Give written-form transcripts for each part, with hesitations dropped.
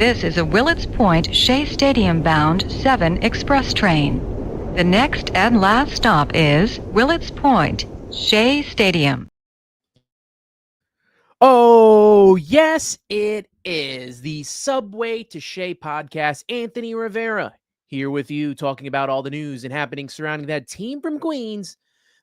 This is a Willets Point Shea Stadium bound 7 express train. The next and last stop is Willets Point, Shea Stadium. Oh, yes, it is the Subway to Shea podcast. Anthony Rivera here with you, talking about all the news and happenings surrounding that team from Queens,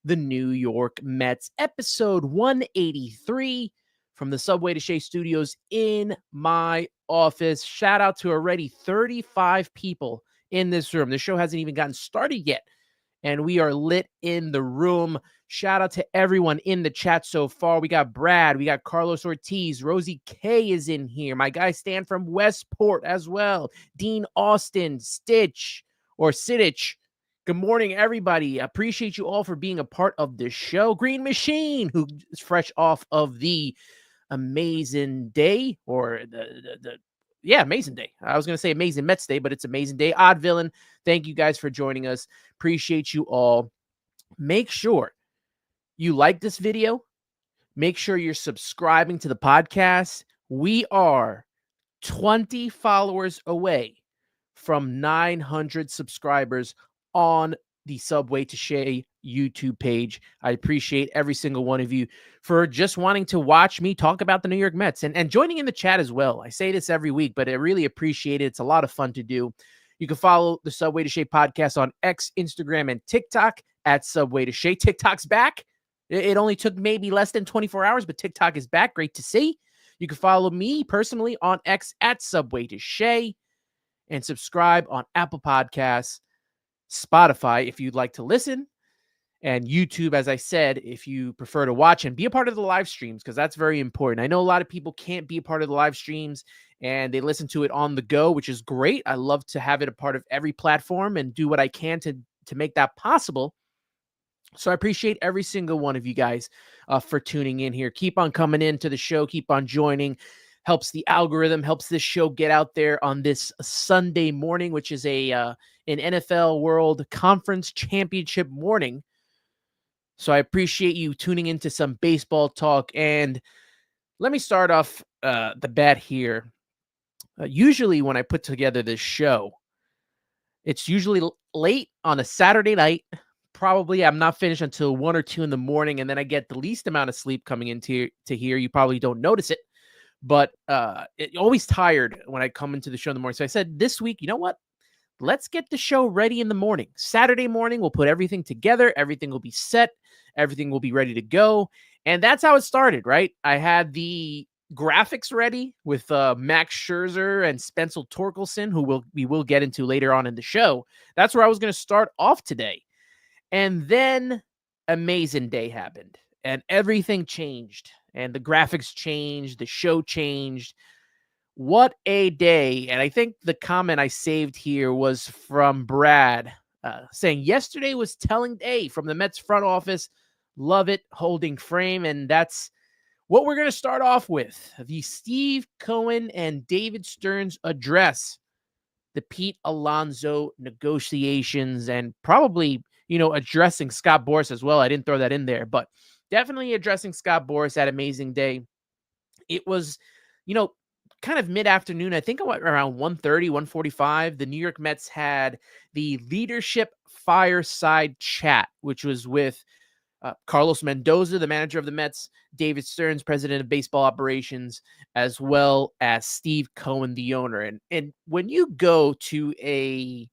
the New York Mets, episode 183 from the Subway to Shea studios in my office. Shout out to already 35 people in this room. The show hasn't even gotten started yet, and we are lit in the room. Shout out to everyone in the chat so far. We got Brad, we got Carlos Ortiz, Rosie K is in here. My guy Stan from Westport as well. Dean Austin, Stitch or Sittich. Good morning, everybody. Appreciate you all for being a part of this show. Green Machine, who is fresh off of the Amazing Day, or Amazing Day. I was going to say Amazing Mets Day, but it's Amazing Day. Odd Villain, thank you guys for joining us. Appreciate you all. Make sure you like this video. Make sure you're subscribing to the podcast. We are 20 followers away from 900 subscribers on the Subway to Shea YouTube page. I appreciate every single one of you for just wanting to watch me talk about the New York Mets and joining in the chat as well. I say this every week, but I really appreciate it. It's a lot of fun to do. You can follow the Subway to Shea podcast on X, Instagram, and TikTok at Subway to Shea. TikTok's back. It only took maybe less than 24 hours, but TikTok is back. Great to see. You can follow me personally on X at Subway to Shea and subscribe on Apple Podcasts, Spotify if you'd like to listen, and YouTube, as I said, if you prefer to watch, and be a part of the live streams, because that's very important. I know a lot of people can't be a part of the live streams and they listen to it on the go, which is great. I love to have it a part of every platform and do what I can to make that possible. So I appreciate every single one of you guys for tuning in here. Keep on coming into the show. Keep on joining. Helps the algorithm, helps this show get out there on this Sunday morning, which is an NFL World Conference Championship morning. So I appreciate you tuning into some baseball talk. And let me start off the bat here. Usually when I put together this show, it's usually late on a Saturday night. Probably I'm not finished until 1 or 2 in the morning, and then I get the least amount of sleep coming into here. You probably don't notice it, but always tired when I come into the show in the morning. So I said this week, you know what? Let's get the show ready in the morning. Saturday morning, we'll put everything together. Everything will be set. Everything will be ready to go. And that's how it started, right? I had the graphics ready with Max Scherzer and Spencer Torkelson, who we will get into later on in the show. That's where I was going to start off today. And then Amazing Day happened and everything changed and the graphics changed. The show changed. What a day. And I think the comment I saved here was from Brad saying yesterday was telling day from the Mets front office. Love it. Holding frame. And that's what we're going to start off with. The Steve Cohen and David Stearns address the Pete Alonso negotiations, and probably, addressing Scott Boras as well. I didn't throw that in there, but definitely addressing Scott Boras at Amazing Day. It was, kind of mid-afternoon. I think around 1:30, 1:45, the New York Mets had the leadership fireside chat, which was with Carlos Mendoza, the manager of the Mets, David Stearns, president of baseball operations, as well as Steve Cohen, the owner. And when you go to I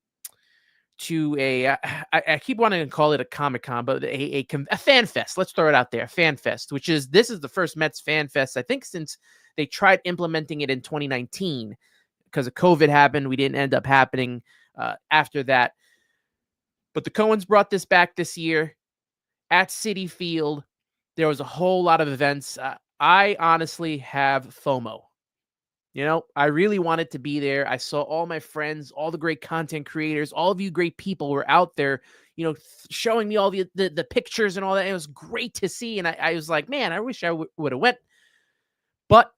keep wanting to call it a Comic-Con, but a fan fest. Let's throw it out there, fan fest, this is the first Mets fan fest, I think, since they tried implementing it in 2019 because of COVID happened. We didn't end up happening after that. But the Cohens brought this back this year at Citi Field. There was a whole lot of events. I honestly have FOMO. I really wanted to be there. I saw all my friends, all the great content creators, all of you great people were out there, showing me all the pictures and all that. And it was great to see. And I was like, man, I wish I would have went. But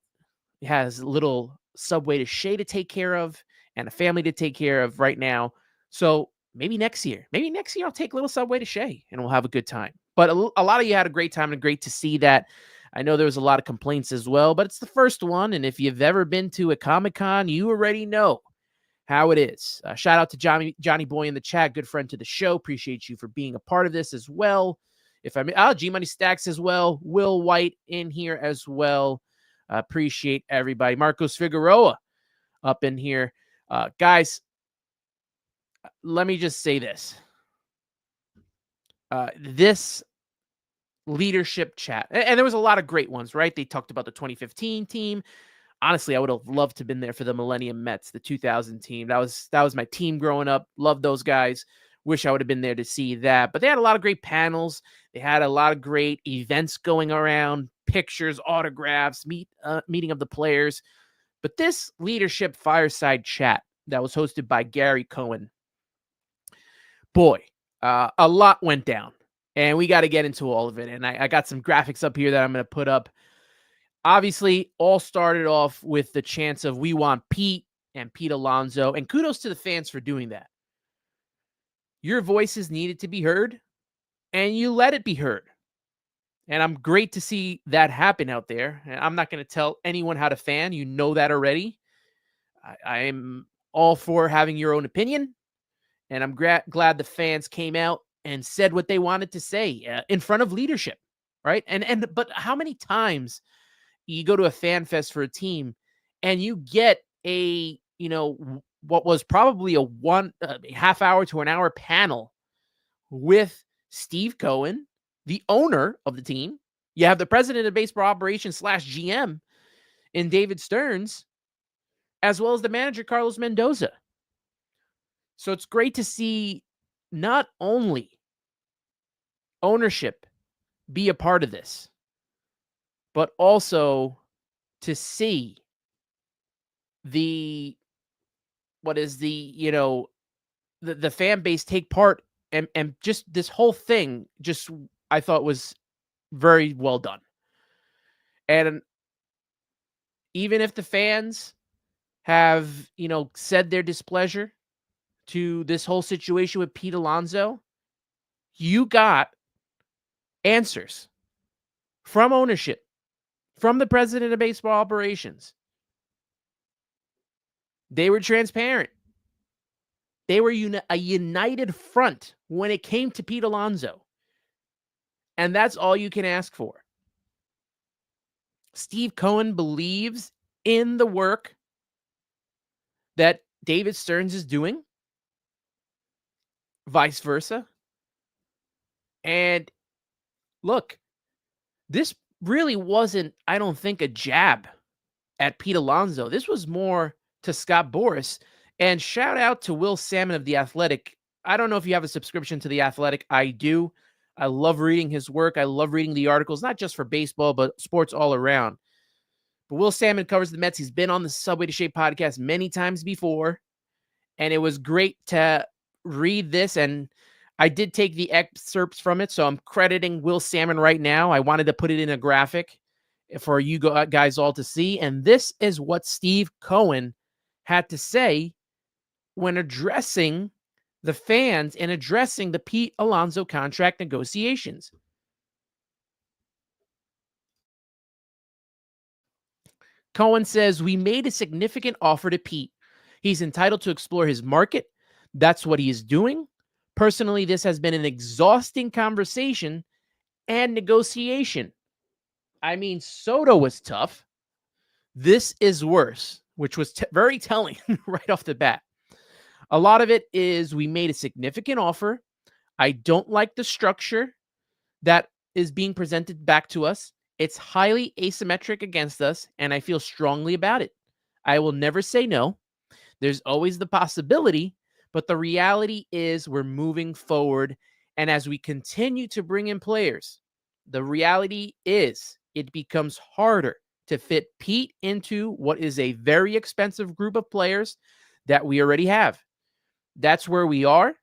it has a little Subway to Shea to take care of and a family to take care of right now. So maybe next year I'll take a little Subway to Shea and we'll have a good time. But a lot of you had a great time, and great to see that. I know there was a lot of complaints as well, but it's the first one. And if you've ever been to a Comic-Con, you already know how it is. Shout out to Johnny Boy in the chat, good friend to the show. Appreciate you for being a part of this as well. G Money Stacks as well. Will White in here as well. Appreciate everybody. Marcos Figueroa up in here. Guys, let me just say this. This leadership chat, and there was a lot of great ones, right? They talked about the 2015 team. Honestly, I would have loved to have been there for the Millennium Mets, the 2000 team. That was my team growing up. Loved those guys. Wish I would have been there to see that. But they had a lot of great panels. They had a lot of great events going around, pictures, autographs, meeting of the players. But this leadership fireside chat that was hosted by Gary Cohen, boy, a lot went down. And we got to get into all of it. And I got some graphics up here that I'm going to put up. Obviously, all started off with the chance of we want Pete and Pete Alonso. And kudos to the fans for doing that. Your voices needed to be heard, and you let it be heard. And I'm great to see that happen out there. And I'm not going to tell anyone how to fan. You know that already. I'm all for having your own opinion. And I'm glad the fans came out and said what they wanted to say in front of leadership, right? But how many times you go to a fan fest for a team and you get what was probably a half hour to an hour panel with Steve Cohen, the owner of the team. You have the president of baseball operations / GM in David Stearns, as well as the manager, Carlos Mendoza. So it's great to see not only ownership be a part of this, but also to see the fan base take part and just this whole thing just I thought was very well done. And even if the fans have, said their displeasure to this whole situation with Pete Alonso, you got answers from ownership, from the president of baseball operations. They were transparent. They were a united front when it came to Pete Alonso. And that's all you can ask for. Steve Cohen believes in the work that David Stearns is doing, vice versa. And look, this really wasn't, I don't think, a jab at Pete Alonso. This was more to Scott Boras. And shout out to Will Salmon of The Athletic. I don't know if you have a subscription to The Athletic. I do. I love reading his work. I love reading the articles, not just for baseball, but sports all around. But Will Salmon covers the Mets. He's been on the Subway to Shea podcast many times before. And it was great to read this. And I did take the excerpts from it, so I'm crediting Will Salmon right now. I wanted to put it in a graphic for you guys all to see. And this is what Steve Cohen had to say when addressing the fans and addressing the Pete Alonso contract negotiations. Cohen says, "We made a significant offer to Pete. He's entitled to explore his market. That's what he is doing. Personally, this has been an exhausting conversation and negotiation. I mean, Soto was tough. This is worse," which was very telling right off the bat. A lot of it is we made a significant offer. I don't like the structure that is being presented back to us. It's highly asymmetric against us, and I feel strongly about it. I will never say no. There's always the possibility, but the reality is we're moving forward. And as we continue to bring in players, the reality is it becomes harder to fit Pete into what is a very expensive group of players that we already have. That's where we are.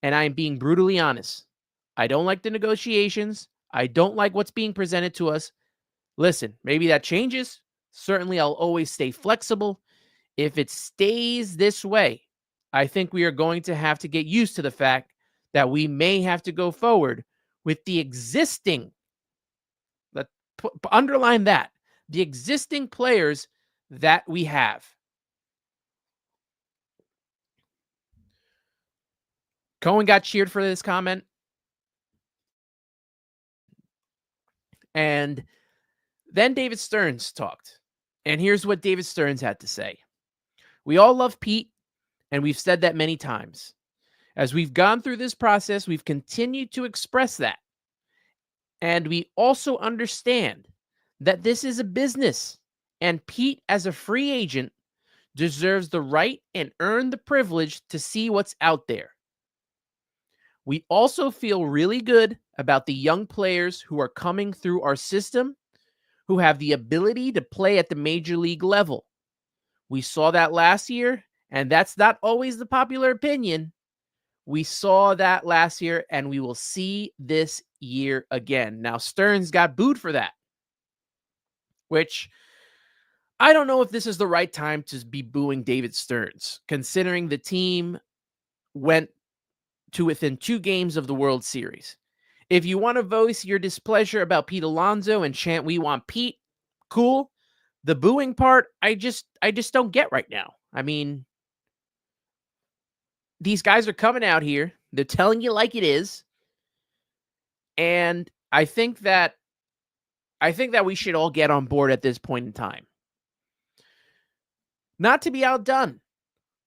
And I'm being brutally honest. I don't like the negotiations. I don't like what's being presented to us. Listen, maybe that changes. Certainly, I'll always stay flexible. If it stays this way, I think we are going to have to get used to the fact that we may have to go forward with the existing, underline that. The existing players that we have. Cohen got cheered for this comment. And then David Stearns talked. And here's what David Stearns had to say. We all love Pete, and we've said that many times. As we've gone through this process, we've continued to express that. And we also understand that this is a business, and Pete, as a free agent, deserves the right and earn the privilege to see what's out there. We also feel really good about the young players who are coming through our system who have the ability to play at the major league level. We saw that last year, and that's not always the popular opinion. We saw that last year, and we will see this year again. Now, Stearns got booed for that, which I don't know if this is the right time to be booing David Stearns, considering the team went to within 2 games of the World Series. If you want to voice your displeasure about Pete Alonso and chant "We want Pete," cool. The booing part, I just don't get right now. I mean, these guys are coming out here. They're telling you like it is. And I think that we should all get on board at this point in time. Not to be outdone,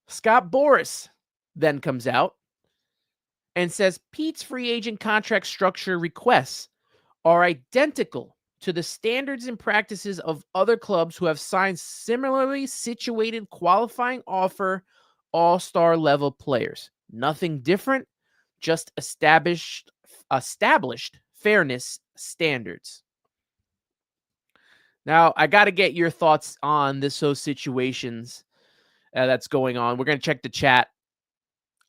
Scott Boras then comes out and says Pete's free agent contract structure requests are identical to the standards and practices of other clubs who have signed similarly situated qualifying offer all-star level players. Nothing different, just established fairness standards. Now, I got to get your thoughts on those situations that's going on. We're going to check the chat.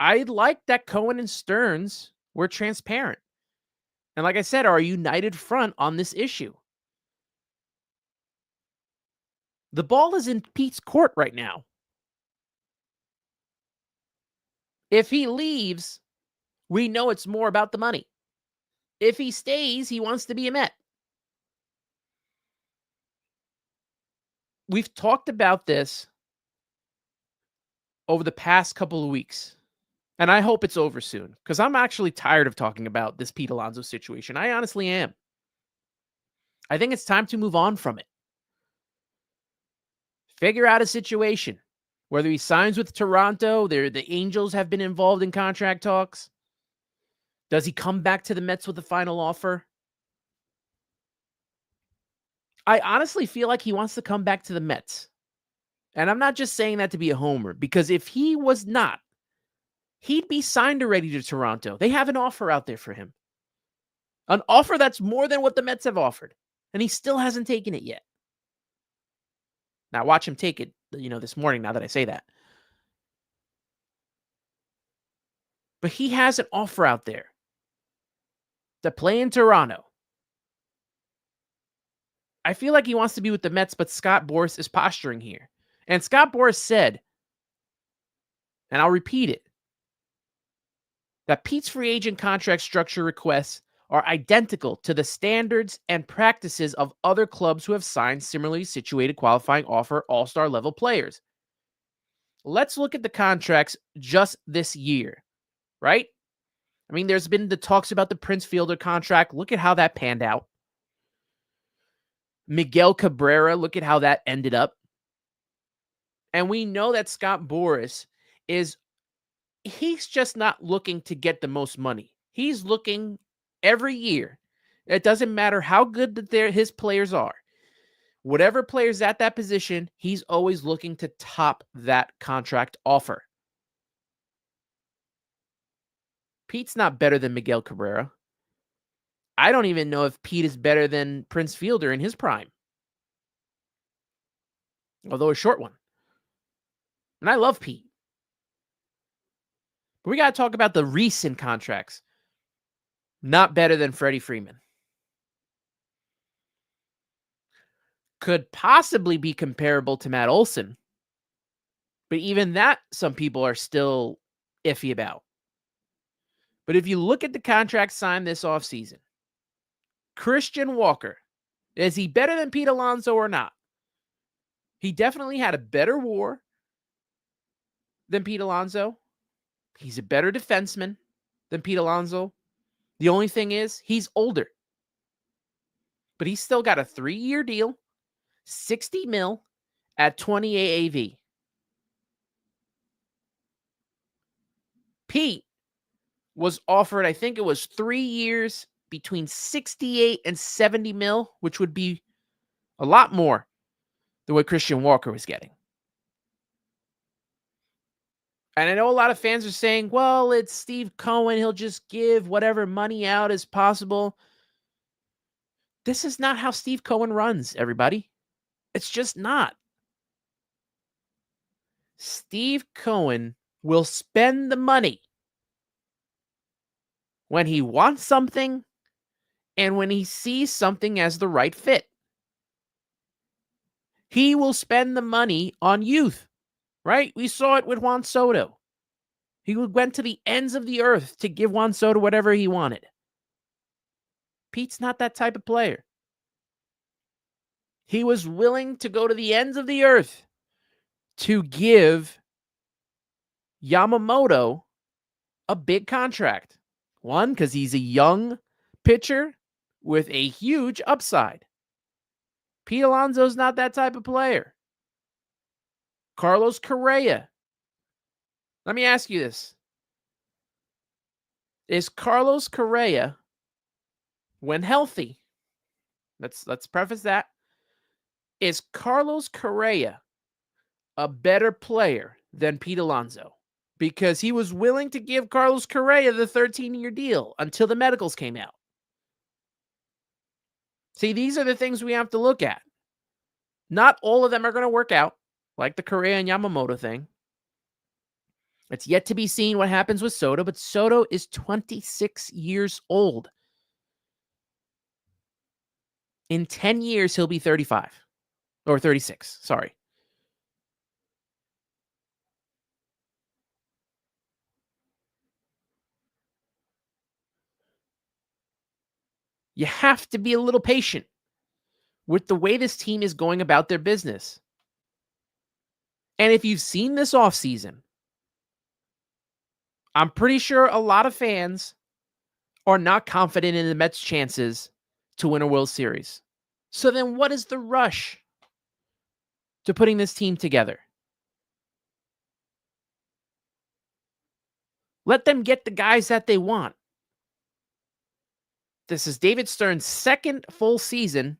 I like that Cohen and Stearns were transparent. And like I said, are a united front on this issue. The ball is in Pete's court right now. If he leaves, we know it's more about the money. If he stays, he wants to be a Met. We've talked about this over the past couple of weeks, and I hope it's over soon, because I'm actually tired of talking about this Pete Alonso situation. I honestly am. I think it's time to move on from it. Figure out a situation. Whether he signs with Toronto, the Angels have been involved in contract talks. Does he come back to the Mets with a final offer? I honestly feel like he wants to come back to the Mets. And I'm not just saying that to be a homer, because if he was not, he'd be signed already to Toronto. They have an offer out there for him. An offer that's more than what the Mets have offered. And he still hasn't taken it yet. Now watch him take it, this morning, now that I say that. But he has an offer out there to play in Toronto. I feel like he wants to be with the Mets, but Scott Boras is posturing here. And Scott Boras said, and I'll repeat it, that Pete's free agent contract structure requests are identical to the standards and practices of other clubs who have signed similarly situated qualifying offer all-star level players. Let's look at the contracts just this year, right? I mean, there's been the talks about the Prince Fielder contract. Look at how that panned out. Miguel Cabrera, look at how that ended up. And we know that Scott Boras he's just not looking to get the most money. He's looking every year. It doesn't matter how good his players are. Whatever player's at that position, he's always looking to top that contract offer. Pete's not better than Miguel Cabrera. I don't even know if Pete is better than Prince Fielder in his prime. Although a short one. And I love Pete. But we got to talk about the recent contracts. Not better than Freddie Freeman. Could possibly be comparable to Matt Olson. But even that, some people are still iffy about. But if you look at the contract signed this offseason, Christian Walker, Is he better than Pete Alonso or not? He definitely had a better WAR than Pete Alonso. He's a better defenseman than Pete Alonso. The only thing is, he's older. But he's still got a 3-year deal, $60 million at 20 AAV. Pete was offered, I think it was 3 years between 68 and 70 mil, which would be a lot more than what Christian Walker was getting. And I know a lot of fans are saying, well, it's Steve Cohen. He'll just give whatever money out as possible. This is not how Steve Cohen runs, everybody. It's just not. Steve Cohen will spend the money when he wants something and when he sees something as the right fit. He will spend the money on youth, right? We saw it with Juan Soto. He went to the ends of the earth to give Juan Soto whatever he wanted. Pete's not that type of player. He was willing to go to the ends of the earth to give Yamamoto a big contract. One, because he's a young pitcher with a huge upside. Pete Alonso's not that type of player. Carlos Correa. Let me ask you this. Is Carlos Correa, when healthy, let's preface that, is Carlos Correa a better player than Pete Alonso? Because he was willing to give Carlos Correa the 13-year deal until the medicals came out. See, these are the things we have to look at. Not all of them are going to work out, like the Correa and Yamamoto thing. It's yet to be seen what happens with Soto, but Soto is 26 years old. In 10 years, he'll be 35. Or 36, sorry. You have to be a little patient with the way this team is going about their business. And if you've seen this offseason, I'm pretty sure a lot of fans are not confident in the Mets' chances to win a World Series. So then what is the rush to putting this team together? Let them get the guys that they want. This is David Stearns' second full season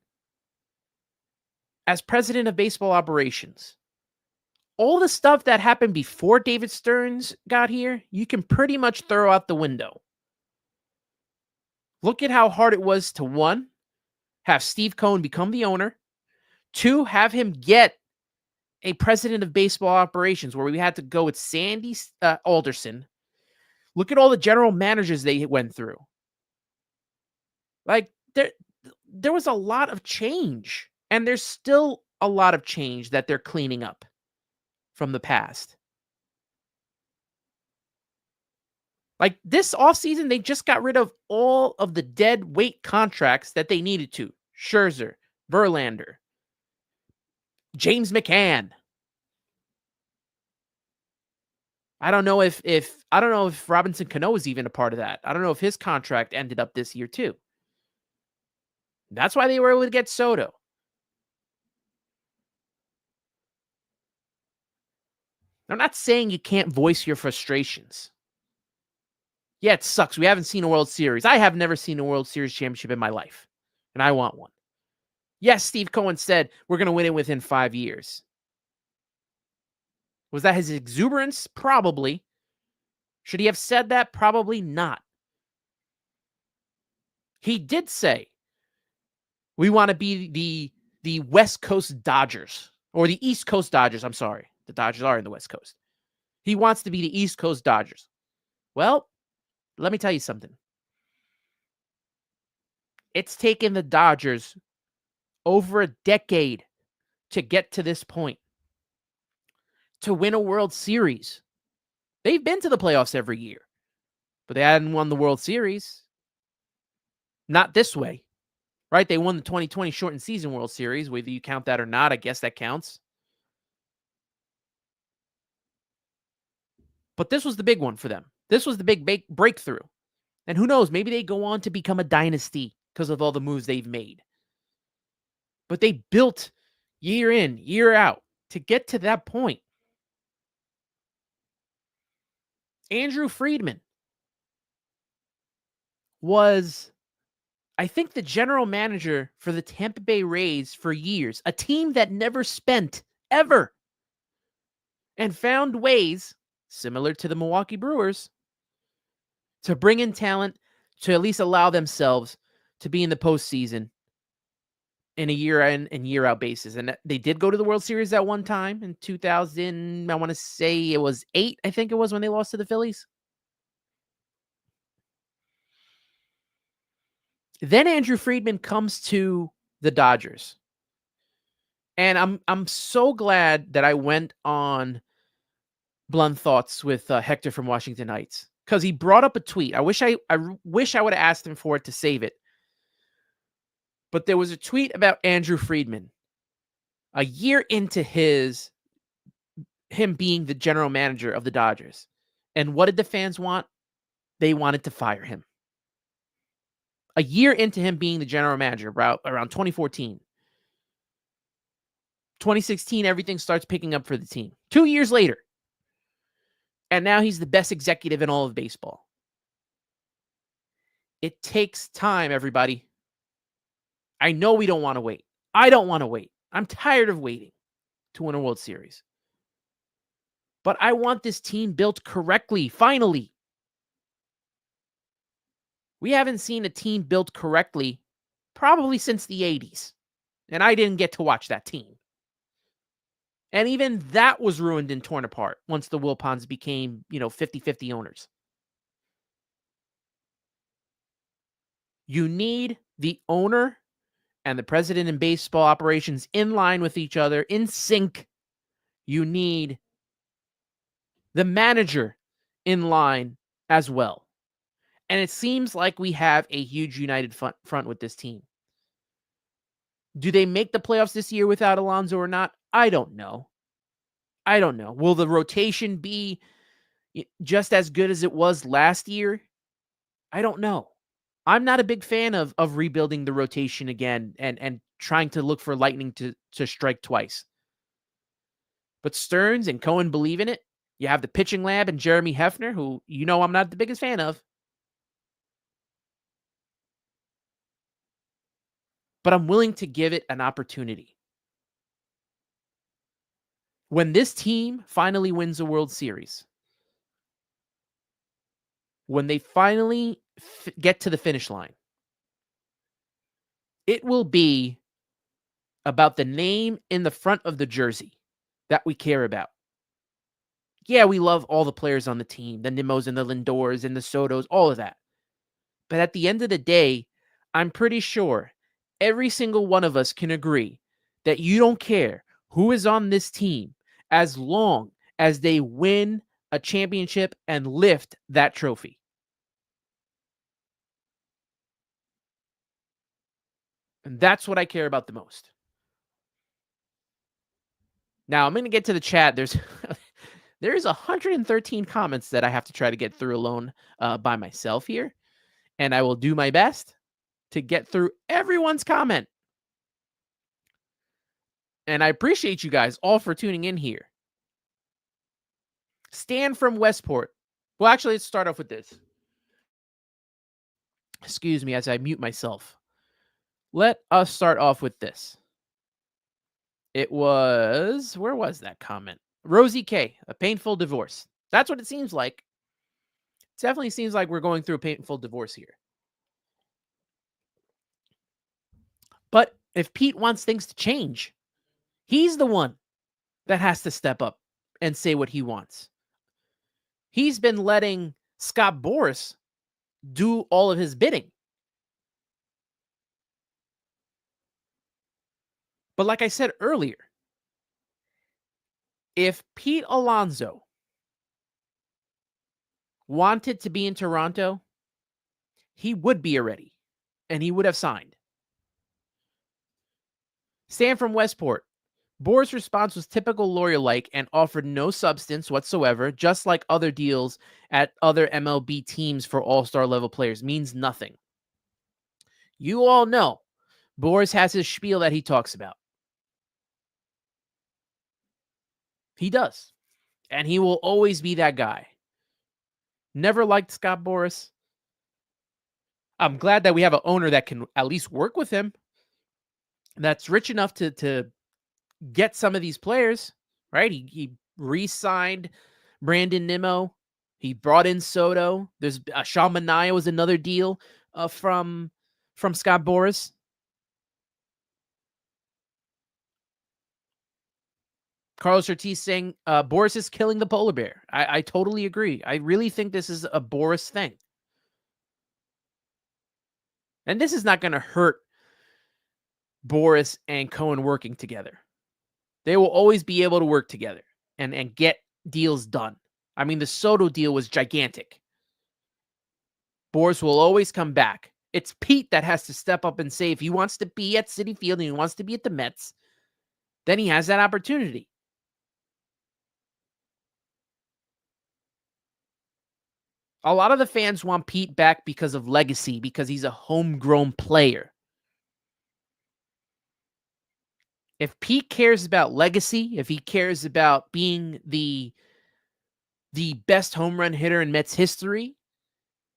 as president of baseball operations. All the stuff that happened before David Stearns got here, you can pretty much throw out the window. Look at how hard it was to, one, have Steve Cohen become the owner. Two, have him get a president of baseball operations where we had to go with Sandy Alderson. Look at all the general managers they went through. Like, there was a lot of change, and there's still a lot of change that they're cleaning up from the past. Like, this offseason, they just got rid of all of the dead weight contracts that they needed to. Scherzer, Verlander, James McCann. I don't know if Robinson Cano was even a part of that. I don't know if his contract ended up this year too. That's why they were able to get Soto. I'm not saying you can't voice your frustrations. Yeah, it sucks. We haven't seen a World Series. I have never seen a World Series championship in my life, and I want one. Yes, Steve Cohen said we're going to win it within 5 years. Was that his exuberance? Probably. Should he have said that? Probably not. He did say we want to be the West Coast Dodgers, or the East Coast Dodgers. I'm sorry. The Dodgers are in the West Coast. He wants to be the East Coast Dodgers. Well, let me tell you something. It's taken the Dodgers over a decade to get to this point, to win a World Series. They've been to the playoffs every year, but they hadn't won the World Series. Not this way. right? They won the 2020 shortened season World Series. Whether you count that or not, I guess that counts. But this was the big one for them. This was the big breakthrough. And who knows, maybe they go on to become a dynasty because of all the moves they've made. But they built year in, year out to get to that point. Andrew Friedman was, I think, the general manager for the Tampa Bay Rays for years, a team that never spent ever, and found ways, similar to the Milwaukee Brewers, to bring in talent to at least allow themselves to be in the postseason in a year in and year out basis. And they did go to the World Series at one time in 2000. I want to say it was 8, I think it was, when they lost to the Phillies. Then Andrew Friedman comes to the Dodgers. And I'm so glad that I went on Blunt Thoughts with Hector from Washington Heights, because he brought up a tweet. I wish I would have asked him for it to save it. But there was a tweet about Andrew Friedman a year into him being the general manager of the Dodgers. And what did the fans want? They wanted to fire him. A year into him being the general manager, around 2014. 2016, everything starts picking up for the team. 2 years later. And now he's the best executive in all of baseball. It takes time, everybody. I know we don't want to wait. I don't want to wait. I'm tired of waiting to win a World Series. But I want this team built correctly, finally. We haven't seen a team built correctly probably since the 80s. And I didn't get to watch that team. And even that was ruined and torn apart once the Wilpons became, 50-50 owners. You need the owner and the president in baseball operations in line with each other, in sync. You need the manager in line as well. And it seems like we have a huge united front with this team. Do they make the playoffs this year without Alonso or not? I don't know. Will the rotation be just as good as it was last year? I don't know. I'm not a big fan of rebuilding the rotation again and trying to look for lightning to strike twice. But Stearns and Cohen believe in it. You have the pitching lab and Jeremy Hefner, who I'm not the biggest fan of. But I'm willing to give it an opportunity. When this team finally wins a World Series, when they finally get to the finish line, it will be about the name in the front of the jersey that we care about. Yeah, we love all the players on the team, the Nimos and the Lindors and the Sotos, all of that. But at the end of the day, I'm pretty sure every single one of us can agree that you don't care who is on this team as long as they win a championship and lift that trophy. And that's what I care about the most. Now, I'm going to get to the chat. There's 113 comments that I have to try to get through alone by myself here. And I will do my best to get through everyone's comment. And I appreciate you guys all for tuning in here. Stan from Westport. Well, actually, let's start off with this. Excuse me as I mute myself. Let us start off with this. It was, where was that comment? Rosie K, a painful divorce. That's what it seems like. It definitely seems like we're going through a painful divorce here. But if Pete wants things to change, he's the one that has to step up and say what he wants. He's been letting Scott Boras do all of his bidding. But like I said earlier, if Pete Alonso wanted to be in Toronto, he would be ready and he would have signed. Stan from Westport. Boris' response was typical lawyer-like and offered no substance whatsoever, just like other deals at other MLB teams for all-star level players. Means nothing. You all know Boris has his spiel that he talks about. He does. And he will always be that guy. Never liked Scott Boras. I'm glad that we have an owner that can at least work with him, that's rich enough to get some of these players, right? He re-signed Brandon Nimmo. He brought in Soto. There's Sean Manaea was another deal from Scott Boras. Carlos Ortiz saying Boris is killing the polar bear. I totally agree. I really think this is a Boris thing. And this is not going to hurt Boris and Cohen working together. They will always be able to work together and get deals done. I mean, the Soto deal was gigantic. Boris will always come back. It's Pete that has to step up and say if he wants to be at Citi Field and he wants to be at the Mets, then he has that opportunity. A lot of the fans want Pete back because of legacy, because he's a homegrown player. If Pete cares about legacy, if he cares about being the best home run hitter in Mets history,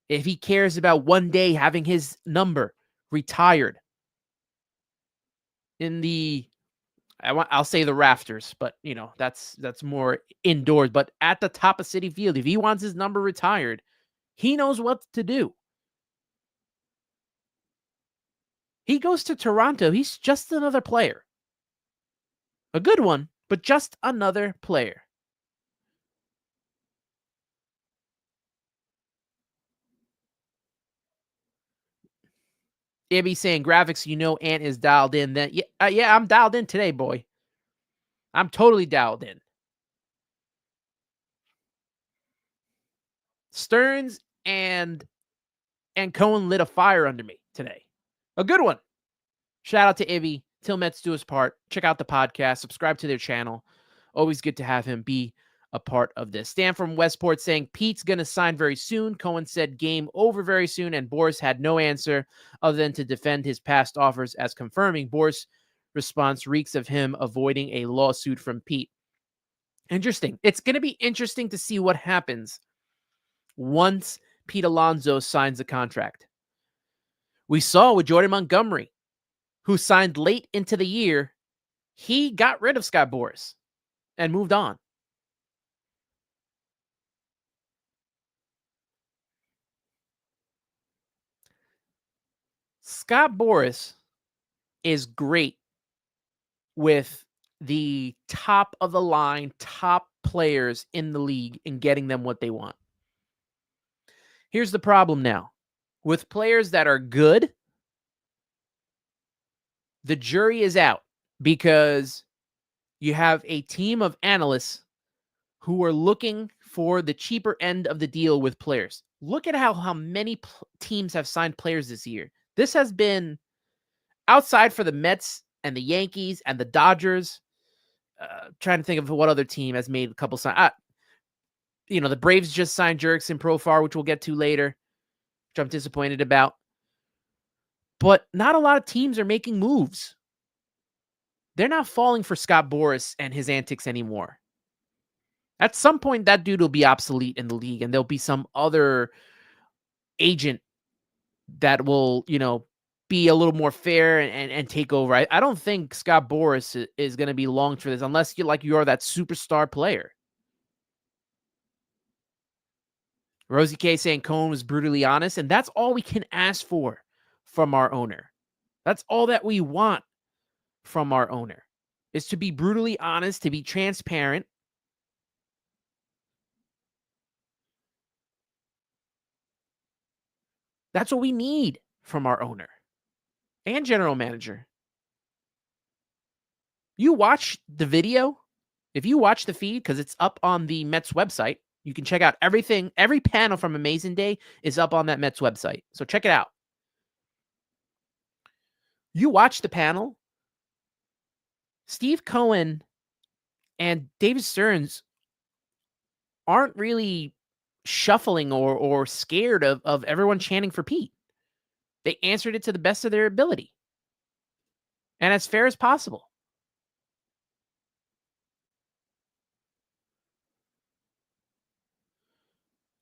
if he cares about one day having his number retired in the, I'll say the rafters, but you know, that's more indoors, but at the top of Citi Field, if he wants his number retired, he knows what to do. He goes to Toronto. He's just another player. A good one, but just another player. Ibby saying graphics, you know, Ant is dialed in. Then yeah, I'm dialed in today, boy. I'm totally dialed in. Stearns and Cohen lit a fire under me today. A good one. Shout out to Ibby. Till Mets do his part. Check out the podcast. Subscribe to their channel. Always good to have him be a part of this. Stan from Westport saying Pete's going to sign very soon. Cohen said game over very soon, and Boris had no answer other than to defend his past offers as confirming. Boris' response reeks of him avoiding a lawsuit from Pete. Interesting. It's going to be interesting to see what happens once Pete Alonso signs a contract. We saw with Jordan Montgomery, who signed late into the year, he got rid of Scott Boras and moved on. Scott Boras is great with the top of the line, top players in the league and getting them what they want. Here's the problem now. With players that are good, the jury is out because you have a team of analysts who are looking for the cheaper end of the deal with players. Look at how many teams have signed players this year. This has been outside for the Mets and the Yankees and the Dodgers. Trying to think of what other team has made a couple signs. The Braves just signed Jurickson Profar, which we'll get to later, which I'm disappointed about. But not a lot of teams are making moves. They're not falling for Scott Boras and his antics anymore. At some point, that dude will be obsolete in the league, and there'll be some other agent that will, be a little more fair and take over. I don't think Scott Boras is going to be long for this unless you're that superstar player. Rosie K saying Cohen was brutally honest, and that's all we can ask for from our owner. That's all that we want from our owner, is to be brutally honest, to be transparent. That's what we need from our owner and general manager. You watch the video, if you watch the feed, because it's up on the Mets website, you can check out everything. Every panel from Amazin Day is up on that Mets website. So check it out. You watch the panel. Steve Cohen and David Stearns aren't really shuffling or scared of everyone chanting for Pete. They answered it to the best of their ability and as fair as possible.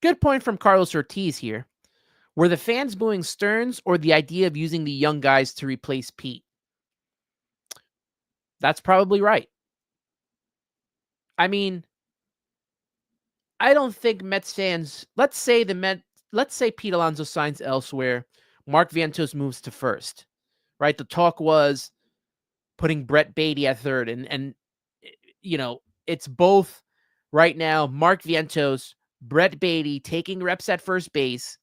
Good point from Carlos Ortiz here. Were the fans booing Stearns or the idea of using the young guys to replace Pete? That's probably right. I mean, I don't think Mets fans, let's say Pete Alonso signs elsewhere, Mark Vientos moves to first, right? The talk was putting Brett Beatty at third. And it's both right now, Mark Vientos, Brett Beatty taking reps at first base.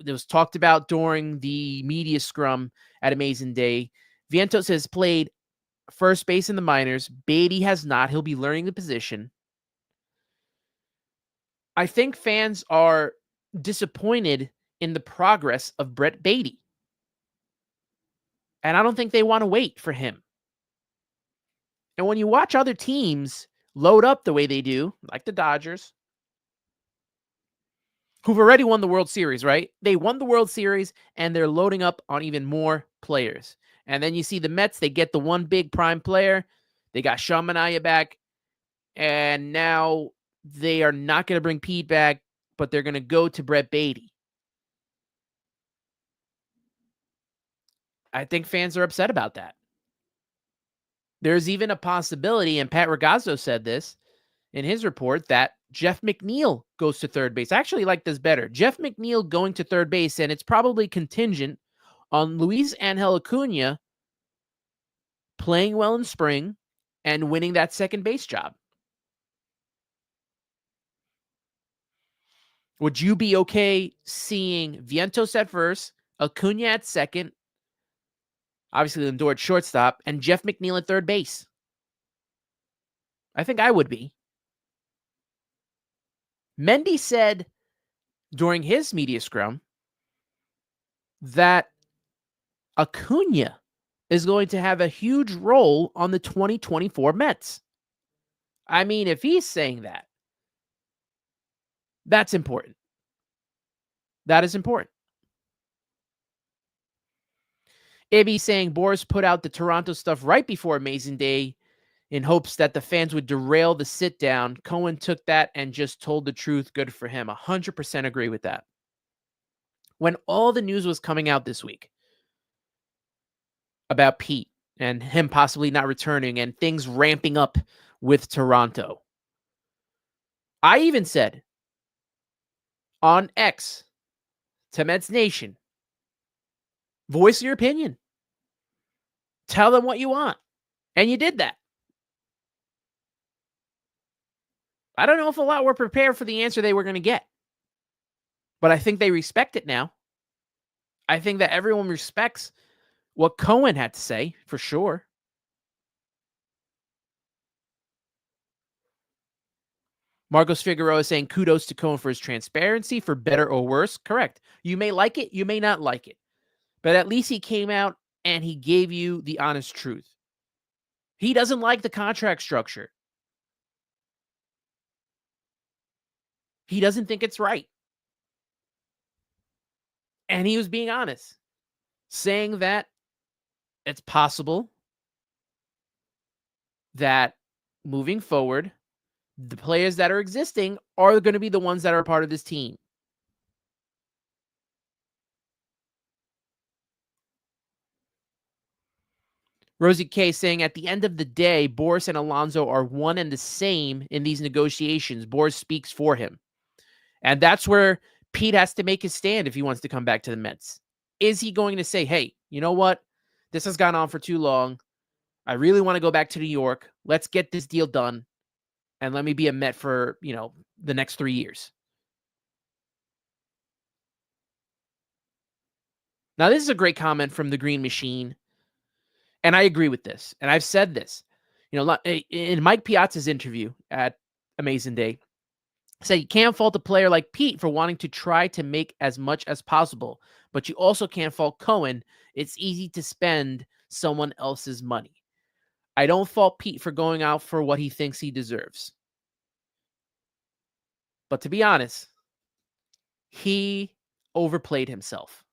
It was talked about during the media scrum at Amazin Day. Vientos has played first base in the minors. Beatty has not. He'll be learning the position. I think fans are disappointed in the progress of Brett Beatty. And I don't think they want to wait for him. And when you watch other teams load up the way they do, like the Dodgers, who've already won the World Series, right? They won the World Series and they're loading up on even more players. And then you see the Mets, they get the one big prime player. They got Sean Manaea back. And now they are not going to bring Pete back, but they're going to go to Brett Beatty. I think fans are upset about that. There's even a possibility, and Pat Ragazzo said this in his report, that Jeff McNeil goes to third base. I actually like this better. Jeff McNeil going to third base, and it's probably contingent on Luis Angel Acuna playing well in spring and winning that second base job. Would you be okay seeing Vientos at first, Acuna at second, obviously Lindor at shortstop, and Jeff McNeil at third base? I think I would be. Mendy said during his media scrum that Acuna is going to have a huge role on the 2024 Mets. I mean, if he's saying that, that's important. That is important. AB saying Boris put out the Toronto stuff right before Amazin Day in hopes that the fans would derail the sit down. Cohen took that and just told the truth. Good for him. 100% agree with that. When all the news was coming out this week about Pete and him possibly not returning and things ramping up with Toronto, I even said on X to Mets Nation, voice your opinion. Tell them what you want. And you did that. I don't know if a lot were prepared for the answer they were going to get. But I think they respect it now. I think that everyone respects what Cohen had to say, for sure. Marcos Figueroa saying kudos to Cohen for his transparency, for better or worse. Correct. You may like it, you may not like it. But at least he came out and he gave you the honest truth. He doesn't like the contract structure. He doesn't think it's right. And he was being honest, saying that it's possible that moving forward, the players that are existing are going to be the ones that are part of this team. Rosie K saying, at the end of the day, Boris and Alonso are one and the same in these negotiations. Boris speaks for him. And that's where Pete has to make his stand if he wants to come back to the Mets. Is he going to say, hey, you know what? This has gone on for too long. I really want to go back to New York. Let's get this deal done. And let me be a Met for, the next 3 years. Now, this is a great comment from the Green Machine. And I agree with this. And I've said this. In Mike Piazza's interview at Amazin Day, said you can't fault a player like Pete for wanting to try to make as much as possible, but you also can't fault Cohen. It's easy to spend someone else's money. I don't fault Pete for going out for what he thinks he deserves. But to be honest, he overplayed himself.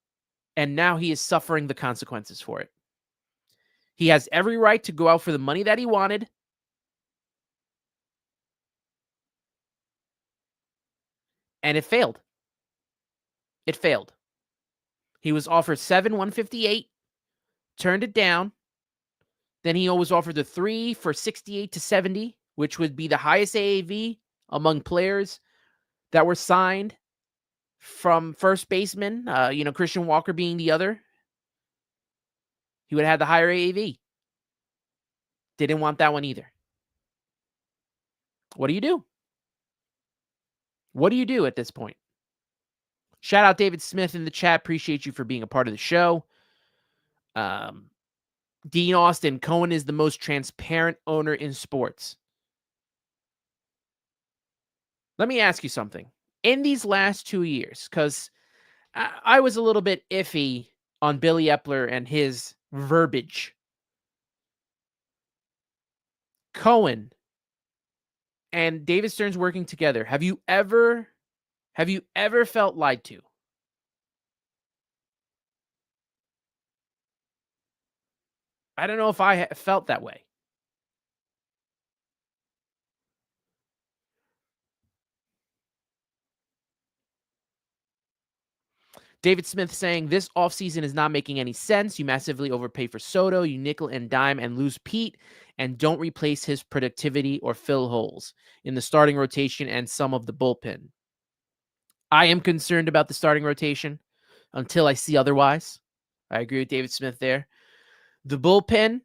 And now he is suffering the consequences for it. He has every right to go out for the money that he wanted. And it failed. It failed. He was offered 7,158, turned it down. Then he always offered the 3 for 68 to 70, which would be the highest AAV among players that were signed from first baseman, Christian Walker being the other. He would have had the higher AAV. Didn't want that one either. What do you do? What do you do at this point? Shout out David Smith in the chat. Appreciate you for being a part of the show. Dean Austin, Cohen is the most transparent owner in sports. Let me ask you something. In these last 2 years, because I was a little bit iffy on Billy Epler and his verbiage. Cohen and David Stearns working together. Have you ever felt lied to? I don't know if I felt that way. David Smith saying, this offseason is not making any sense. You massively overpay for Soto, you nickel and dime and lose Pete, and don't replace his productivity or fill holes in the starting rotation and some of the bullpen. I am concerned about the starting rotation until I see otherwise. I agree with David Smith there. The bullpen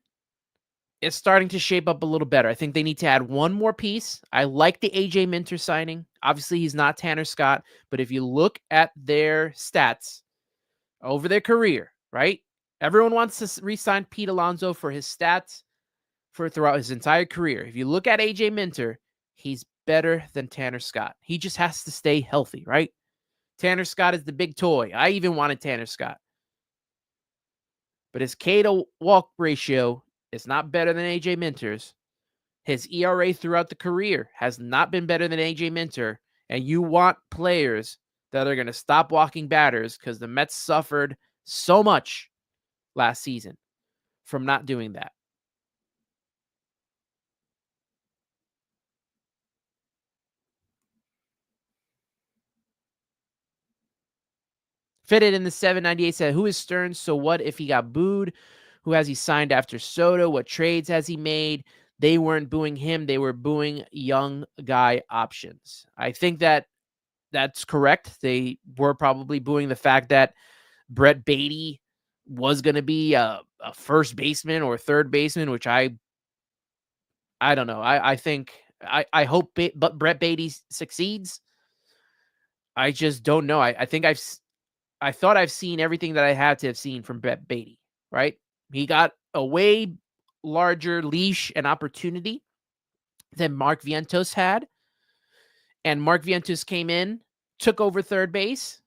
is starting to shape up a little better. I think they need to add one more piece. I like the AJ Minter signing. Obviously, he's not Tanner Scott, but if you look at their stats over their career, right? Everyone wants to re-sign Pete Alonso for his stats for throughout his entire career. If you look at AJ Minter, he's better than Tanner Scott. He just has to stay healthy, right? Tanner Scott is the big toy. I even wanted Tanner Scott. But his K to walk ratio is not better than AJ Minter's. His ERA throughout the career has not been better than AJ Minter. And you want players that are going to stop walking batters because the Mets suffered so much last season from not doing that. Fitted in the 798 said, who is Stearns? So what if he got booed? Who has he signed after Soto? What trades has he made? They weren't booing him. They were booing young guy options. I think that that's correct. They were probably booing the fact that Brett Beatty was going to be a first baseman or third baseman, which I don't know. I think I hope but Brett Beatty succeeds. I just don't know. I think I thought I've seen everything that I had to have seen from Brett Beatty, right? He got a way larger leash and opportunity than Mark Vientos had. And Mark Vientos came in, took over third base.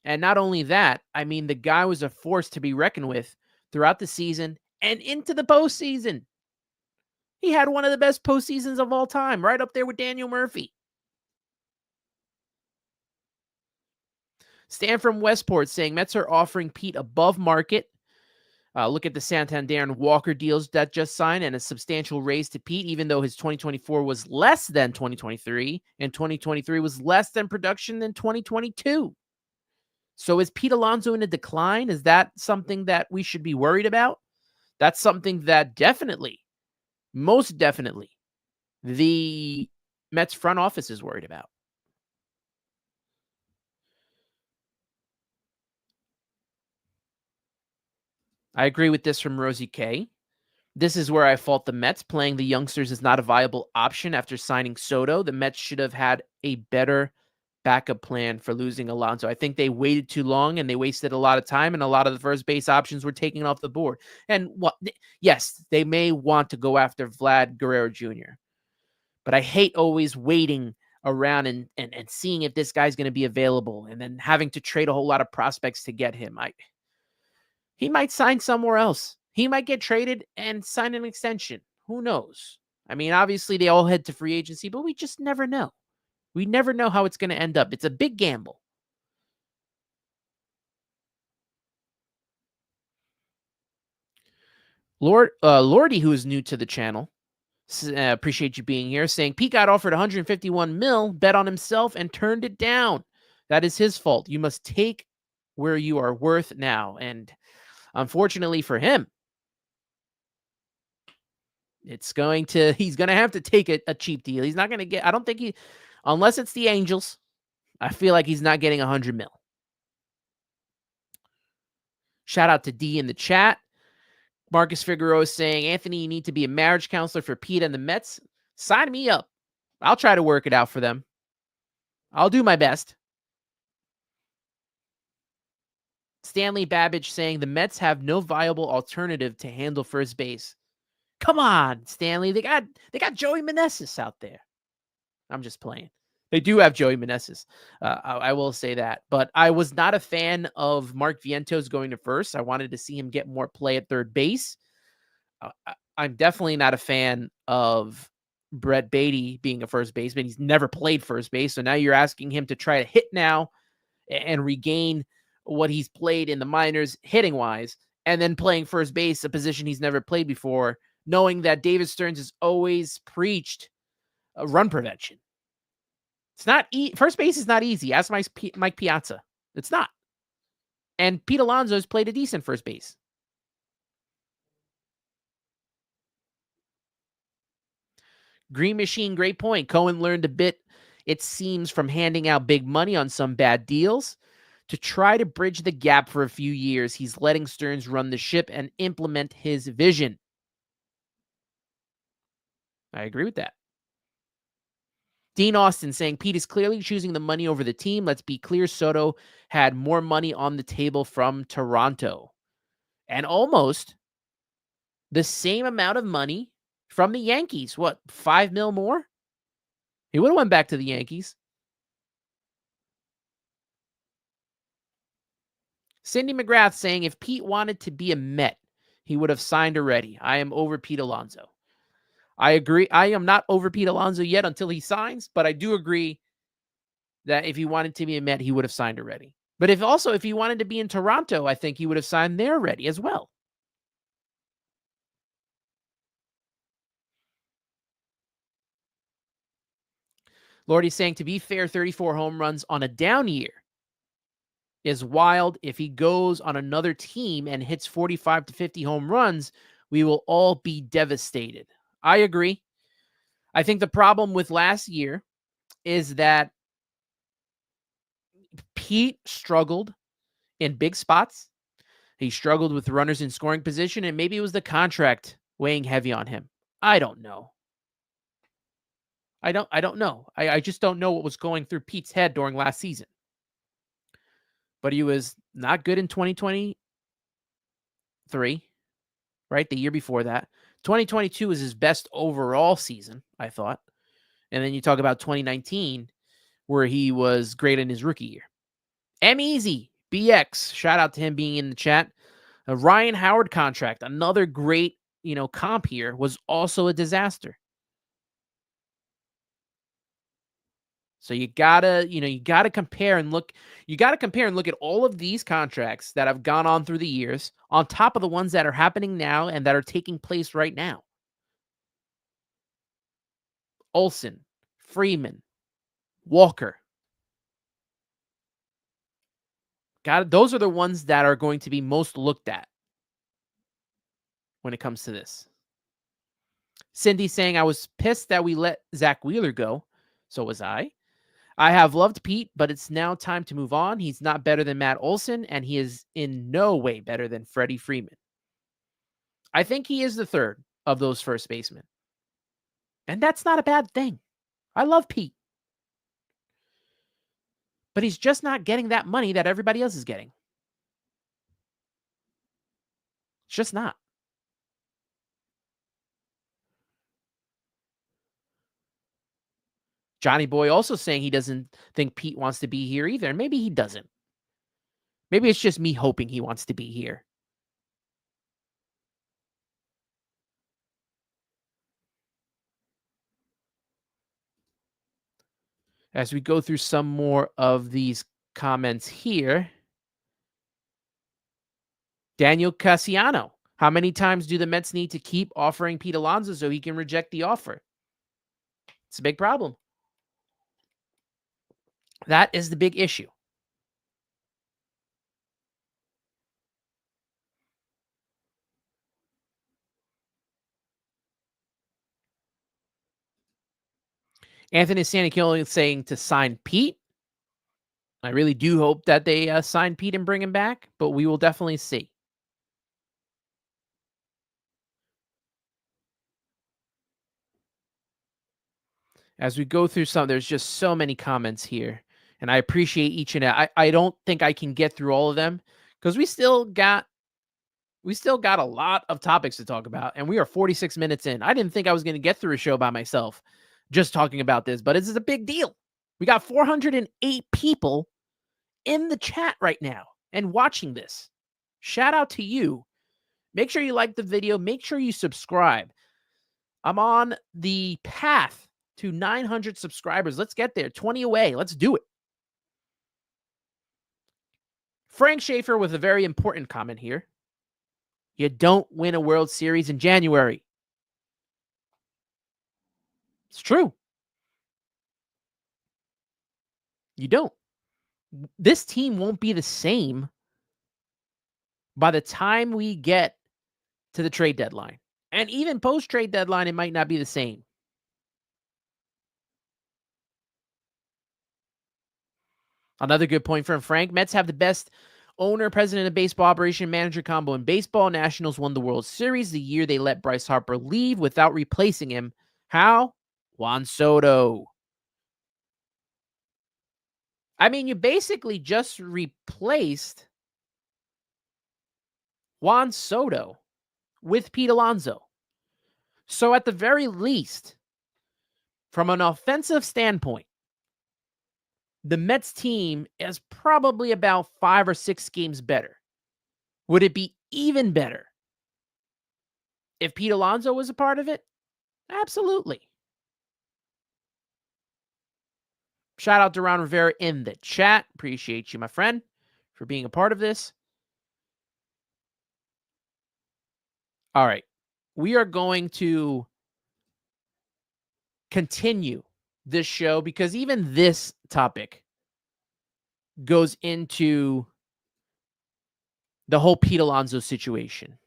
And not only that, I mean, the guy was a force to be reckoned with throughout the season and into the postseason. He had one of the best postseasons of all time, right up there with Daniel Murphy. Stan from Westport saying Mets are offering Pete above market. Look at the Santander and Walker deals that just signed and a substantial raise to Pete, even though his 2024 was less than 2023 and 2023 was less than production than 2022. So is Pete Alonso in a decline? Is that something that we should be worried about? That's something that definitely, most definitely, the Mets front office is worried about. I agree with this from Rosie K. This is where I fault the Mets. Playing the youngsters is not a viable option after signing Soto. The Mets should have had a better backup plan for losing Alonso. I think they waited too long and they wasted a lot of time, and a lot of the first base options were taken off the board. And yes, they may want to go after Vlad Guerrero Jr., but I hate always waiting around and seeing if this guy's going to be available and then having to trade a whole lot of prospects to get him. He might sign somewhere else. He might get traded and sign an extension. Who knows? I mean, obviously they all head to free agency, but we just never know. We never know how it's going to end up. It's a big gamble. Lordy, who is new to the channel, appreciate you being here, saying Pete got offered 151 mil, bet on himself, and turned it down. That is his fault. You must take where you are worth now. And unfortunately for him, he's going to have to take a cheap deal. He's not going to get, I don't think unless it's the Angels, I feel like he's not getting 100 mil. Shout out to D in the chat. Marcus Figueroa is saying, Anthony, you need to be a marriage counselor for Pete and the Mets. Sign me up. I'll try to work it out for them. I'll do my best. Stanley Babbage saying the Mets have no viable alternative to handle first base. Come on, Stanley. They got Joey Meneses out there. I'm just playing. They do have Joey Meneses. I will say that. But I was not a fan of Mark Vientos going to first. I wanted to see him get more play at third base. I'm definitely not a fan of Brett Beatty being a first baseman. He's never played first base. So now you're asking him to try to hit now and regain what he's played in the minors hitting-wise, and then playing first base, a position he's never played before, knowing that David Stearns has always preached run prevention. It's not first base is not easy. Ask Mike Piazza. It's not. And Pete Alonso has played a decent first base. Green Machine, great point. Cohen learned a bit, it seems, from handing out big money on some bad deals. To try to bridge the gap for a few years, he's letting Stearns run the ship and implement his vision. I agree with that. Dean Austin saying, Pete is clearly choosing the money over the team. Let's be clear, Soto had more money on the table from Toronto. And almost the same amount of money from the Yankees. What, $5 million more? He would have went back to the Yankees. Cindy McGrath saying, if Pete wanted to be a Met, he would have signed already. I am over Pete Alonso. I agree. I am not over Pete Alonso yet until he signs, but I do agree that if he wanted to be a Met, he would have signed already. But if he wanted to be in Toronto, I think he would have signed there already as well. Lordy's saying, to be fair, 34 home runs on a down year is wild. If he goes on another team and hits 45 to 50 home runs, we will all be devastated. I agree. I think the problem with last year is that Pete struggled in big spots. He struggled with runners in scoring position, and maybe it was the contract weighing heavy on him. I don't know. I don't know. I just don't know what was going through Pete's head during last season. But he was not good in 2023, right? The year before that. 2022 was his best overall season, I thought. And then you talk about 2019, where he was great in his rookie year. M-Easy, BX, shout out to him being in the chat. A Ryan Howard contract, another great, comp here, was also a disaster. So you gotta compare and look. You gotta compare and look at all of these contracts that have gone on through the years, on top of the ones that are happening now and that are taking place right now. Olsen, Freeman, Walker. Those are the ones that are going to be most looked at when it comes to this. Cindy saying, I was pissed that we let Zach Wheeler go. So was I. I have loved Pete, but it's now time to move on. He's not better than Matt Olson, and he is in no way better than Freddie Freeman. I think he is the third of those first basemen. And that's not a bad thing. I love Pete. But he's just not getting that money that everybody else is getting. It's just not. Johnny Boy also saying he doesn't think Pete wants to be here either. And maybe he doesn't. Maybe it's just me hoping he wants to be here. As we go through some more of these comments here, Daniel Cassiano. How many times do the Mets need to keep offering Pete Alonso so he can reject the offer? It's a big problem. That is the big issue. Anthony Santiago is saying to sign Pete. I really do hope that they sign Pete and bring him back, but we will definitely see. As we go through some, there's just so many comments here, and I appreciate each and I don't think I can get through all of them because we still got a lot of topics to talk about, and we are 46 minutes in. I didn't think I was going to get through a show by myself just talking about this, but this is a big deal. We got 408 people in the chat right now and watching this. Shout out to you. Make sure you like the video. Make sure you subscribe. I'm on the path to 900 subscribers. Let's get there. 20 away. Let's do it. Frank Schaefer with a very important comment here. You don't win a World Series in January. It's true. You don't. This team won't be the same by the time we get to the trade deadline. And even post-trade deadline, it might not be the same. Another good point from Frank. Mets have the best owner, president of baseball, operation manager combo in baseball. Nationals won the World Series the year they let Bryce Harper leave without replacing him. How? Juan Soto. I mean, you basically just replaced Juan Soto with Pete Alonso. So at the very least, from an offensive standpoint, the Mets team is probably about 5 or 6 games better. Would it be even better if Pete Alonso was a part of it? Absolutely. Shout out to Ron Rivera in the chat. Appreciate you, my friend, for being a part of this. All right. We are going to continue this show because even this topic goes into the whole Pete Alonso situation.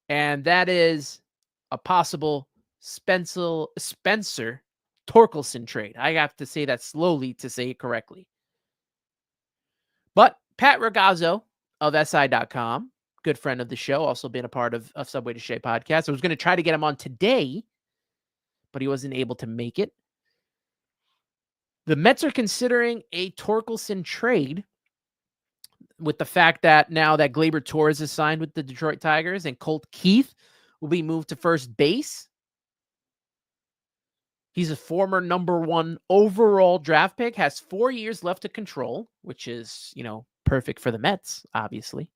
And that is a possible Spencer Torkelson trade. I have to say that slowly to say it correctly. But Pat Ragazzo of SI.com, good friend of the show, also been a part of Subway to Shea podcast. I was going to try to get him on today, but he wasn't able to make it. The Mets are considering a Torkelson trade with the fact that now that Gleyber Torres is signed with the Detroit Tigers and Colt Keith will be moved to first base. He's a former #1 overall draft pick, has 4 years left to control, which is, perfect for the Mets, obviously.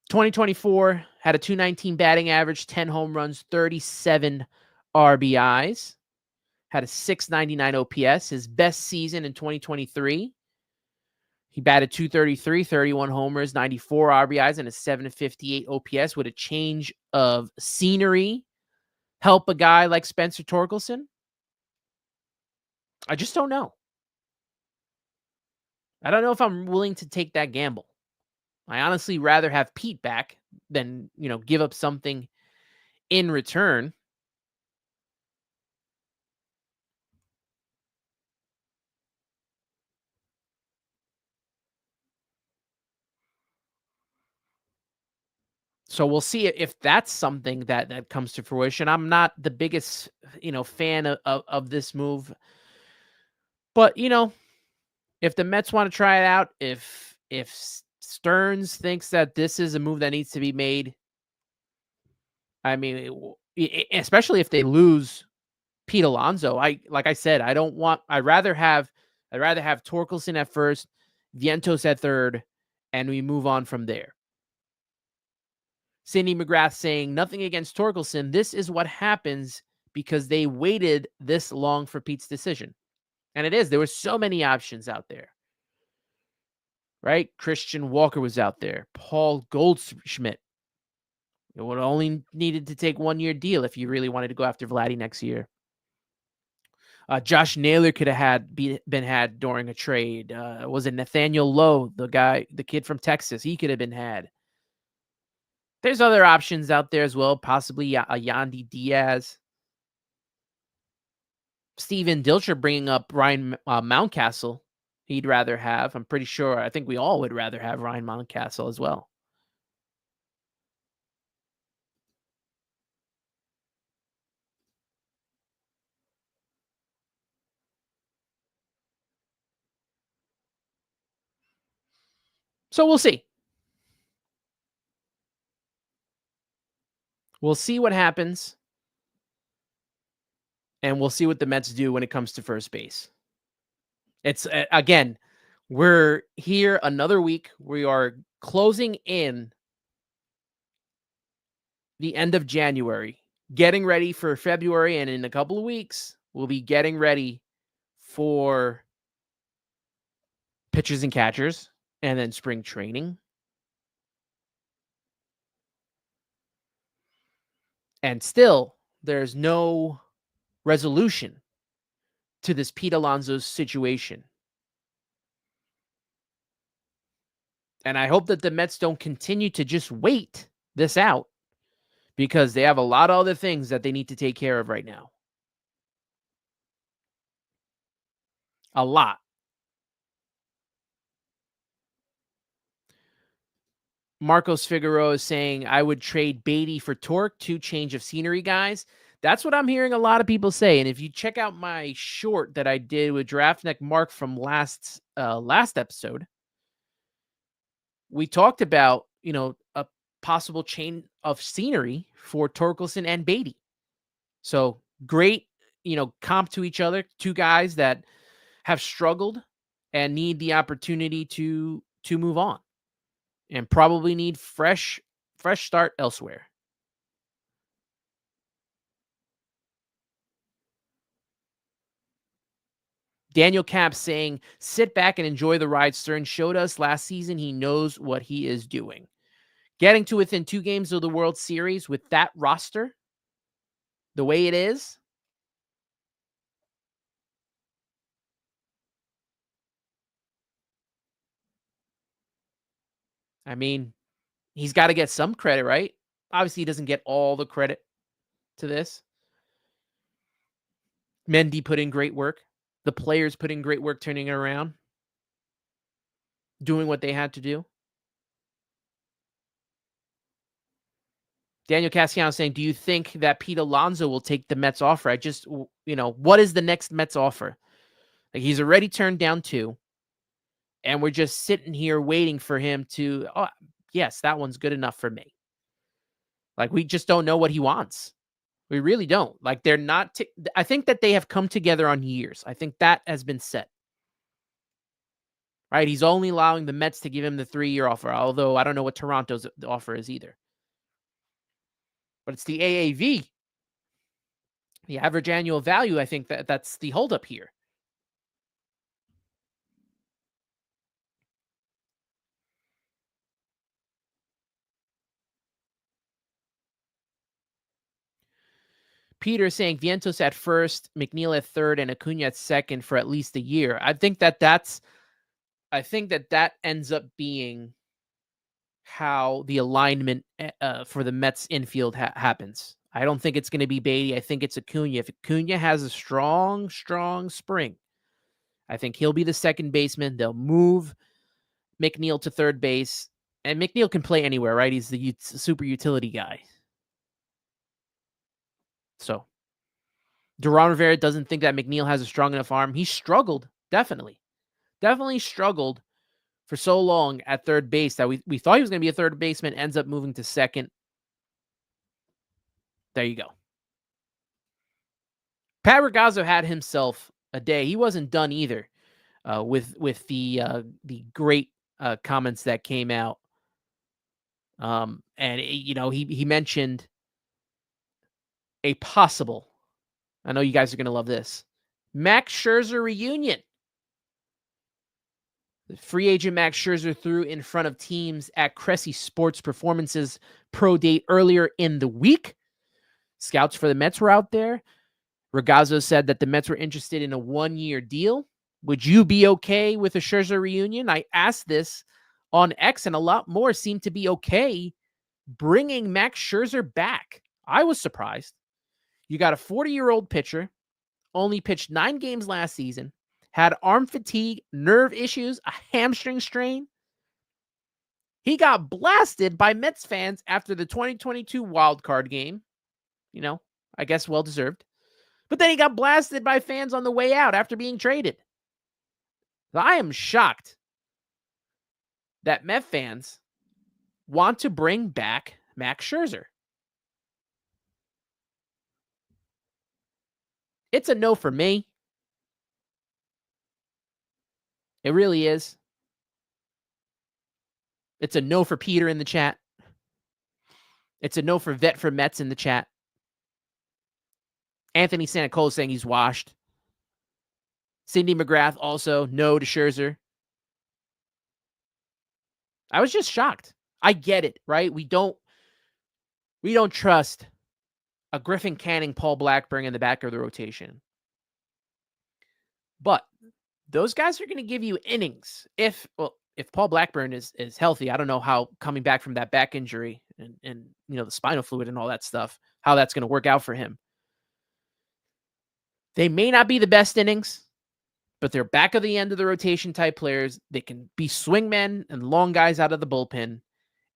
'24 had a .219 batting average, 10 home runs, 37 RBIs, had a .699 OPS. His best season in 2023. He batted .233, 31 homers, 94 RBIs, and a .758 OPS. Would a change of scenery help a guy like Spencer Torkelson? I just don't know. I don't know if I'm willing to take that gamble. I honestly rather have Pete back than, give up something in return. So we'll see if that's something that comes to fruition. I'm not the biggest, fan of this move. But, if the Mets want to try it out, if Stearns thinks that this is a move that needs to be made, I mean, especially if they lose Pete Alonso, like I said, I'd rather have Torkelson at first, Vientos at third, and we move on from there. Cindy McGrath saying, nothing against Torkelson. This is what happens because they waited this long for Pete's decision. And it is. There were so many options out there. Right? Christian Walker was out there. Paul Goldschmidt. It would only needed to take 1-year deal if you really wanted to go after Vladdy next year. Josh Naylor could have been had during a trade. Was it Nathaniel Lowe, the kid from Texas? He could have been had. There's other options out there as well, possibly a Yandy Diaz. Steven Dilcher bringing up Ryan Mountcastle. He'd rather have. I'm pretty sure. I think we all would rather have Ryan Mountcastle as well. So we'll see. We'll see what happens. And we'll see what the Mets do when it comes to first base. It's, again, we're here another week. We are closing in the end of January, getting ready for February. And in a couple of weeks, we'll be getting ready for pitchers and catchers and then spring training. And still, there's no resolution to this Pete Alonso situation. And I hope that the Mets don't continue to just wait this out because they have a lot of other things that they need to take care of right now. A lot. Marcos Figueroa is saying, I would trade Beatty for Torque, 2 change of scenery guys. That's what I'm hearing a lot of people say. And if you check out my short that I did with Draftneck Mark from last episode, we talked about, a possible change of scenery for Torkelson and Beatty. So great, comp to each other. 2 guys that have struggled and need the opportunity to move on and probably need fresh start elsewhere. Daniel Cap saying, sit back and enjoy the ride Stearns showed us last season. He knows what he is doing. Getting to within 2 games of the World Series with that roster, the way it is, I mean, he's got to get some credit, right? Obviously, he doesn't get all the credit to this. Mendy put in great work. The players put in great work turning it around, doing what they had to do. Daniel Cassiano saying, do you think that Pete Alonso will take the Mets offer? What is the next Mets offer? Like, he's already turned down 2. And we're just sitting here waiting for him to, oh, yes, that one's good enough for me. Like, we just don't know what he wants. We really don't. Like, they're not, I think that they have come together on years. I think that has been set. Right? He's only allowing the Mets to give him the 3-year offer, although I don't know what Toronto's offer is either. But it's the AAV, the average annual value. I think that's the holdup here. Peter saying Vientos at first, McNeil at third, and Acuna at second for at least a year. I think that ends up being how the alignment for the Mets infield happens. I don't think it's going to be Beatty. I think it's Acuna. If Acuna has a strong spring, I think he'll be the second baseman. They'll move McNeil to third base, and McNeil can play anywhere, right? He's the super utility guy. So Duran Rivera doesn't think that McNeil has a strong enough arm. He struggled, definitely struggled for so long at third base that we thought he was going to be a third baseman, ends up moving to second. There you go. Pat Ragazzo had himself a day. He wasn't done either with the great comments that came out And he mentioned a possible, I know you guys are going to love this, Max Scherzer reunion. The free agent Max Scherzer threw in front of teams at Cressy Sports Performance's pro day earlier in the week. Scouts for the Mets were out there. Ragazzo said that the Mets were interested in a 1-year deal. Would you be okay with a Scherzer reunion? I asked this on X, and a lot more seemed to be okay bringing Max Scherzer back. I was surprised. You got a 40-year-old pitcher, only pitched 9 games last season, had arm fatigue, nerve issues, a hamstring strain. He got blasted by Mets fans after the 2022 wild card game. I guess well-deserved. But then he got blasted by fans on the way out after being traded. I am shocked that Met fans want to bring back Max Scherzer. It's a no for me. It really is. It's a no for Peter in the chat. It's a no for Vet for Mets in the chat. Anthony Santacola saying he's washed. Cindy McGrath also no to Scherzer. I was just shocked. I get it, right? We don't trust a Griffin Canning, Paul Blackburn in the back of the rotation. But those guys are going to give you innings. If Paul Blackburn is healthy, I don't know how coming back from that back injury and the spinal fluid and all that stuff, how that's going to work out for him. They may not be the best innings, but they're back of the end of the rotation type players. They can be swingmen and long guys out of the bullpen,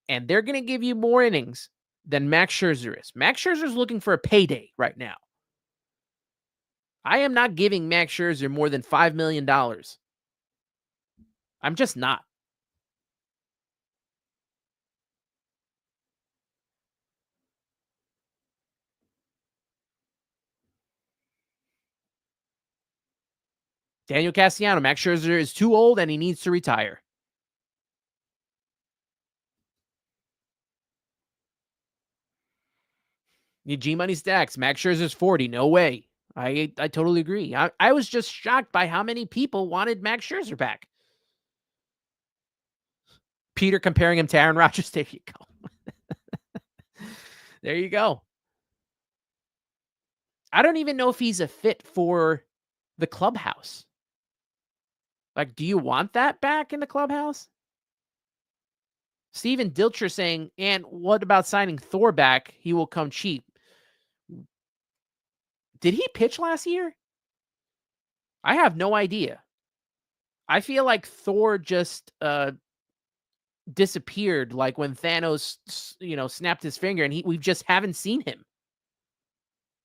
and they're going to give you more innings than Max Scherzer is. Max Scherzer is looking for a payday right now. I am not giving Max Scherzer more than $5 million. I'm just not. Daniel Castellano, Max Scherzer is too old and he needs to retire. G Money Stacks, Max Scherzer's 40. No way. I totally agree. I was just shocked by how many people wanted Max Scherzer back. Peter comparing him to Aaron Rodgers. There you go. There you go. I don't even know if he's a fit for the clubhouse. Like, do you want that back in the clubhouse? Steven Dilcher saying, and what about signing Thor back? He will come cheap. Did he pitch last year? I have no idea. I feel like Thor just disappeared, like when Thanos, snapped his finger, and we just haven't seen him.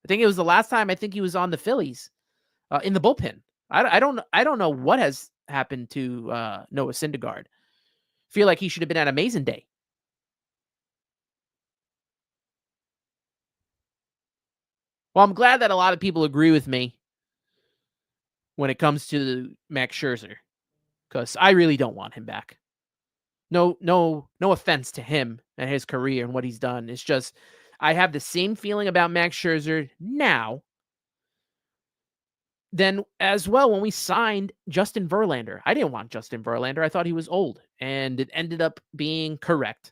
I think it was the last time I think he was on the Phillies in the bullpen. I don't know what has happened to Noah Syndergaard. Feel like he should have been at Amazin Day. Well, I'm glad that a lot of people agree with me when it comes to Max Scherzer, because I really don't want him back. No offense to him and his career and what he's done. It's just I have the same feeling about Max Scherzer now than as well when we signed Justin Verlander. I didn't want Justin Verlander. I thought he was old, and it ended up being correct.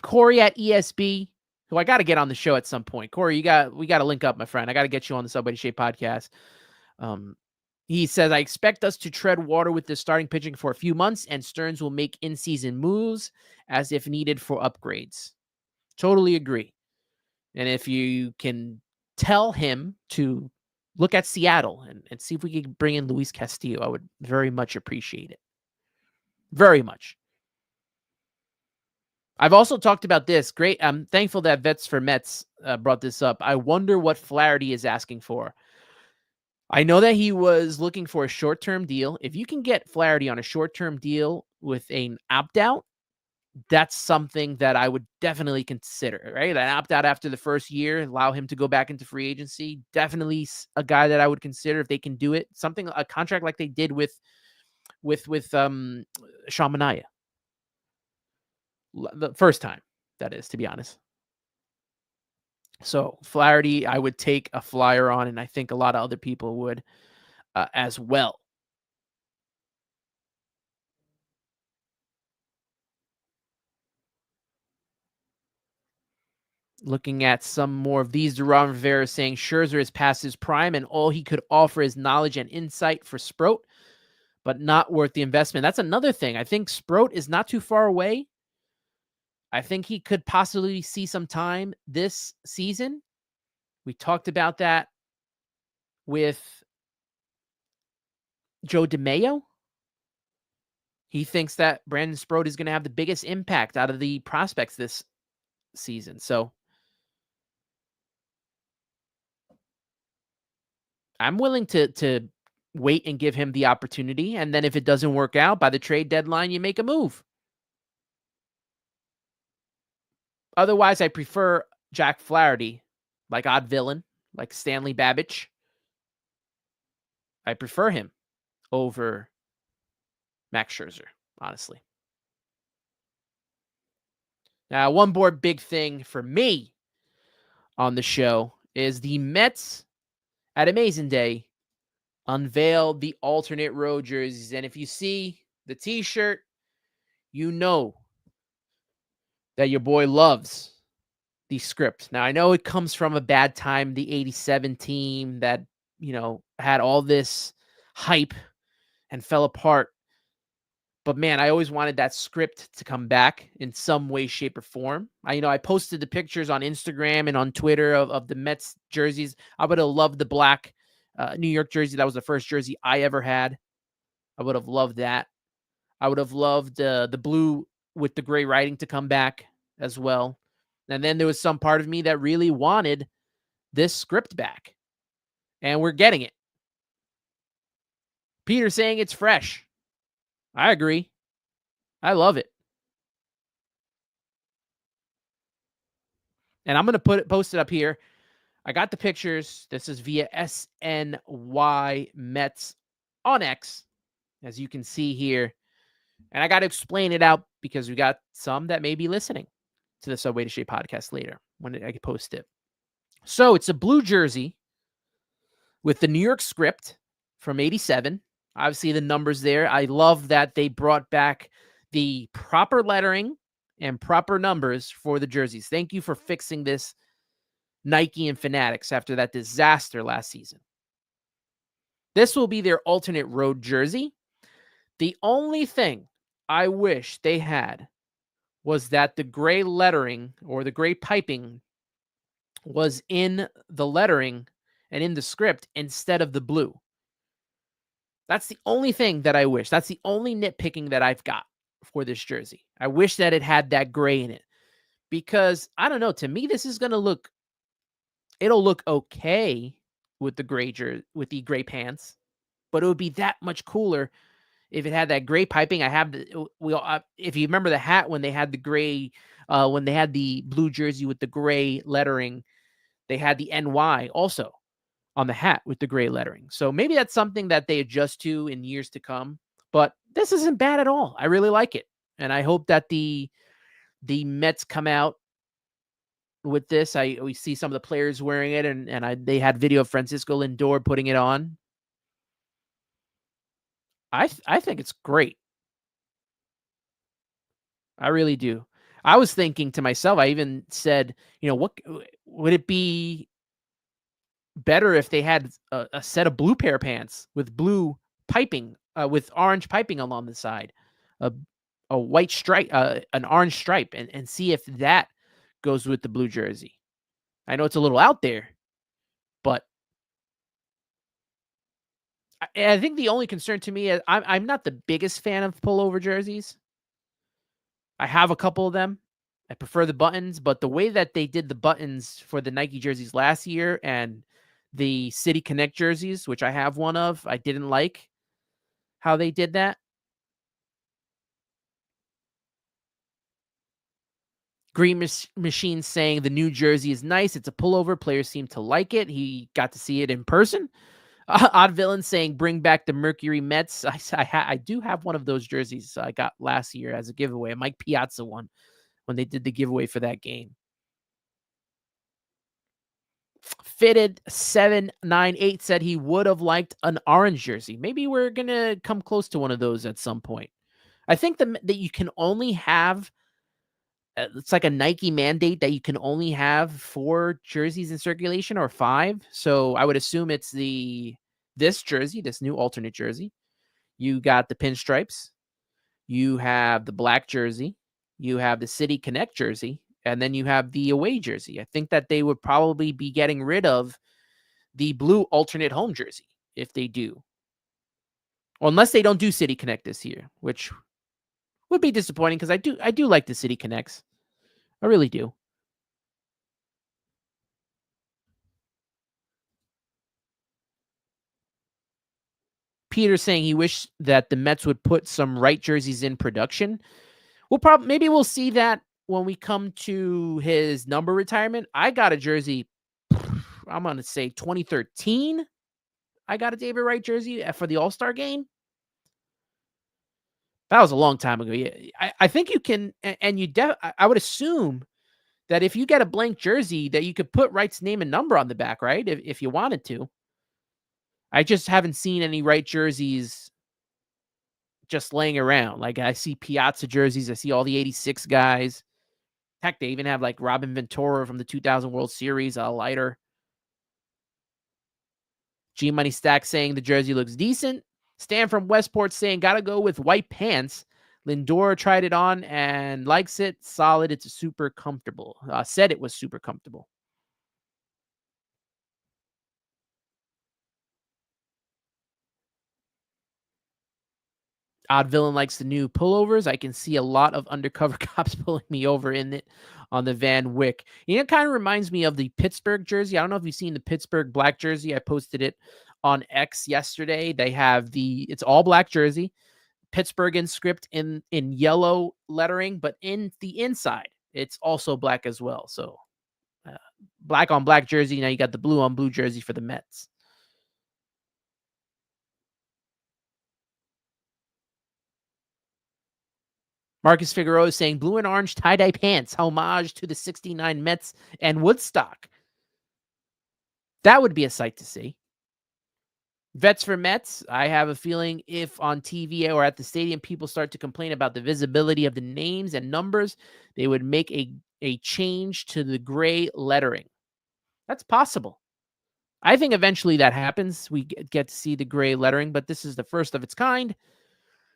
Corey at ESB, who I got to get on the show at some point. Corey, we got to link up, my friend. I got to get you on the Subway to Shea podcast. He says, I expect us to tread water with the starting pitching for a few months, and Stearns will make in-season moves as if needed for upgrades. Totally agree. And if you can tell him to look at Seattle and see if we can bring in Luis Castillo, I would very much appreciate it. Very much. I've also talked about this. Great. I'm thankful that Vets for Mets brought this up. I wonder what Flaherty is asking for. I know that he was looking for a short-term deal. If you can get Flaherty on a short-term deal with an opt-out, that's something that I would definitely consider, right? An opt-out after the first year, allow him to go back into free agency. Definitely a guy that I would consider if they can do it. Something, a contract like they did with with Sean Manaea. The first time, that is, to be honest. So Flaherty, I would take a flyer on, and I think a lot of other people would as well. Looking at some more of these, Duran Rivera saying Scherzer is past his prime and all he could offer is knowledge and insight for Sproat, but not worth the investment. That's another thing. I think Sproat is not too far away. I think he could possibly see some time this season. We talked about that with Joe DeMayo. He thinks that Brandon Sproat is going to have the biggest impact out of the prospects this season. So I'm willing to wait and give him the opportunity. And then if it doesn't work out by the trade deadline, you make a move. Otherwise, I prefer Jack Flaherty, like Odd Villain, like Stanley Babbage. I prefer him over Max Scherzer, honestly. Now, one more big thing for me on the show is the Mets at Amazin Day unveiled the alternate road jerseys. And if you see the t-shirt, you know that your boy loves the script. Now, I know it comes from a bad time, the 87 team that, had all this hype and fell apart. But man, I always wanted that script to come back in some way, shape, or form. I posted the pictures on Instagram and on Twitter of the Mets jerseys. I would have loved the black New York jersey. That was the first jersey I ever had. I would have loved that. I would have loved the blue with the gray writing to come back as well. And then there was some part of me that really wanted this script back. And we're getting it. Peter saying it's fresh. I agree. I love it. And I'm going to post it up here. I got the pictures. This is via SNY Mets on X, as you can see here. And I got to explain it out because we got some that may be listening to the Subway to Shea podcast later when I post it. So it's a blue jersey with the New York script from 87. Obviously, the numbers there. I love that they brought back the proper lettering and proper numbers for the jerseys. Thank you for fixing this, Nike and Fanatics, after that disaster last season. This will be their alternate road jersey. The only thing I wish they had was that the gray lettering or the gray piping was in the lettering and in the script instead of the blue. That's the only thing that I wish. That's the only nitpicking that I've got for this jersey. I wish that it had that gray in it because I don't know. To me, this is going to look, it'll look okay with the gray with the gray pants, but it would be that much cooler if it had that gray piping. I have if you remember the hat when they had the gray, when they had the blue jersey with the gray lettering, they had the NY also on the hat with the gray lettering. So maybe that's something that they adjust to in years to come. But this isn't bad at all. I really like it. And I hope that the Mets come out with this. We see some of the players wearing it, and they had video of Francisco Lindor putting it on. I think it's great. I really do. I was thinking to myself, I even said, what would it be better if they had a set of blue pair of pants with blue piping, with orange piping along the side, a white stripe, an orange stripe, and see if that goes with the blue jersey. I know it's a little out there, but I think the only concern to me is I'm not the biggest fan of pullover jerseys. I have a couple of them. I prefer the buttons, but the way that they did the buttons for the Nike jerseys last year and the City Connect jerseys, which I have one of, I didn't like how they did that. Green Machine saying the new jersey is nice. It's a pullover. Players seem to like it. He got to see it in person. Odd Villain saying, bring back the Mercury Mets. I do have one of those jerseys I got last year as a giveaway, a Mike Piazza one, when they did the giveaway for that game. Fitted 798 said he would have liked an orange jersey. Maybe we're going to come close to one of those at some point. I think that you can only have, it's like a Nike mandate that you can only have 4 jerseys in circulation or 5. So I would assume it's this jersey, this new alternate jersey. You got the pinstripes. You have the black jersey. You have the City Connect jersey. And then you have the away jersey. I think that they would probably be getting rid of the blue alternate home jersey if they do. Well, unless they don't do City Connect this year, which would be disappointing because I do like the City Connects. I really do. Peter saying he wished that the Mets would put some right jerseys in production. Maybe we'll see that when we come to his number retirement. I got a jersey, I'm going to say 2013. I got a David Wright jersey for the All-Star game. That was a long time ago. Yeah, I think you can, and I would assume that if you get a blank jersey, that you could put Wright's name and number on the back, right? If you wanted to. I just haven't seen any Wright jerseys just laying around. Like I see Piazza jerseys, I see all the 86 guys. Heck, they even have like Robin Ventura from the 2000 World Series, a lighter. G Money Stack saying the jersey looks decent. Stan from Westport saying, gotta go with white pants. Lindor tried it on and likes it. Solid. It's super comfortable. Said it was super comfortable. Odd Villain likes the new pullovers. I can see a lot of undercover cops pulling me over in it on the Van Wyck. It kind of reminds me of the Pittsburgh jersey. I don't know if you've seen the Pittsburgh black jersey. I posted it on X yesterday. They have it's all black jersey, Pittsburgh inscript in yellow lettering, but in the inside, it's also black as well. So black on black jersey. Now you got the blue on blue jersey for the Mets. Marcus Figueroa is saying blue and orange tie-dye pants, homage to the 69 Mets and Woodstock. That would be a sight to see. Vets for Mets, I have a feeling if on TV or at the stadium people start to complain about the visibility of the names and numbers, they would make a change to the gray lettering. That's possible. I think eventually that happens. We get to see the gray lettering, but this is the first of its kind.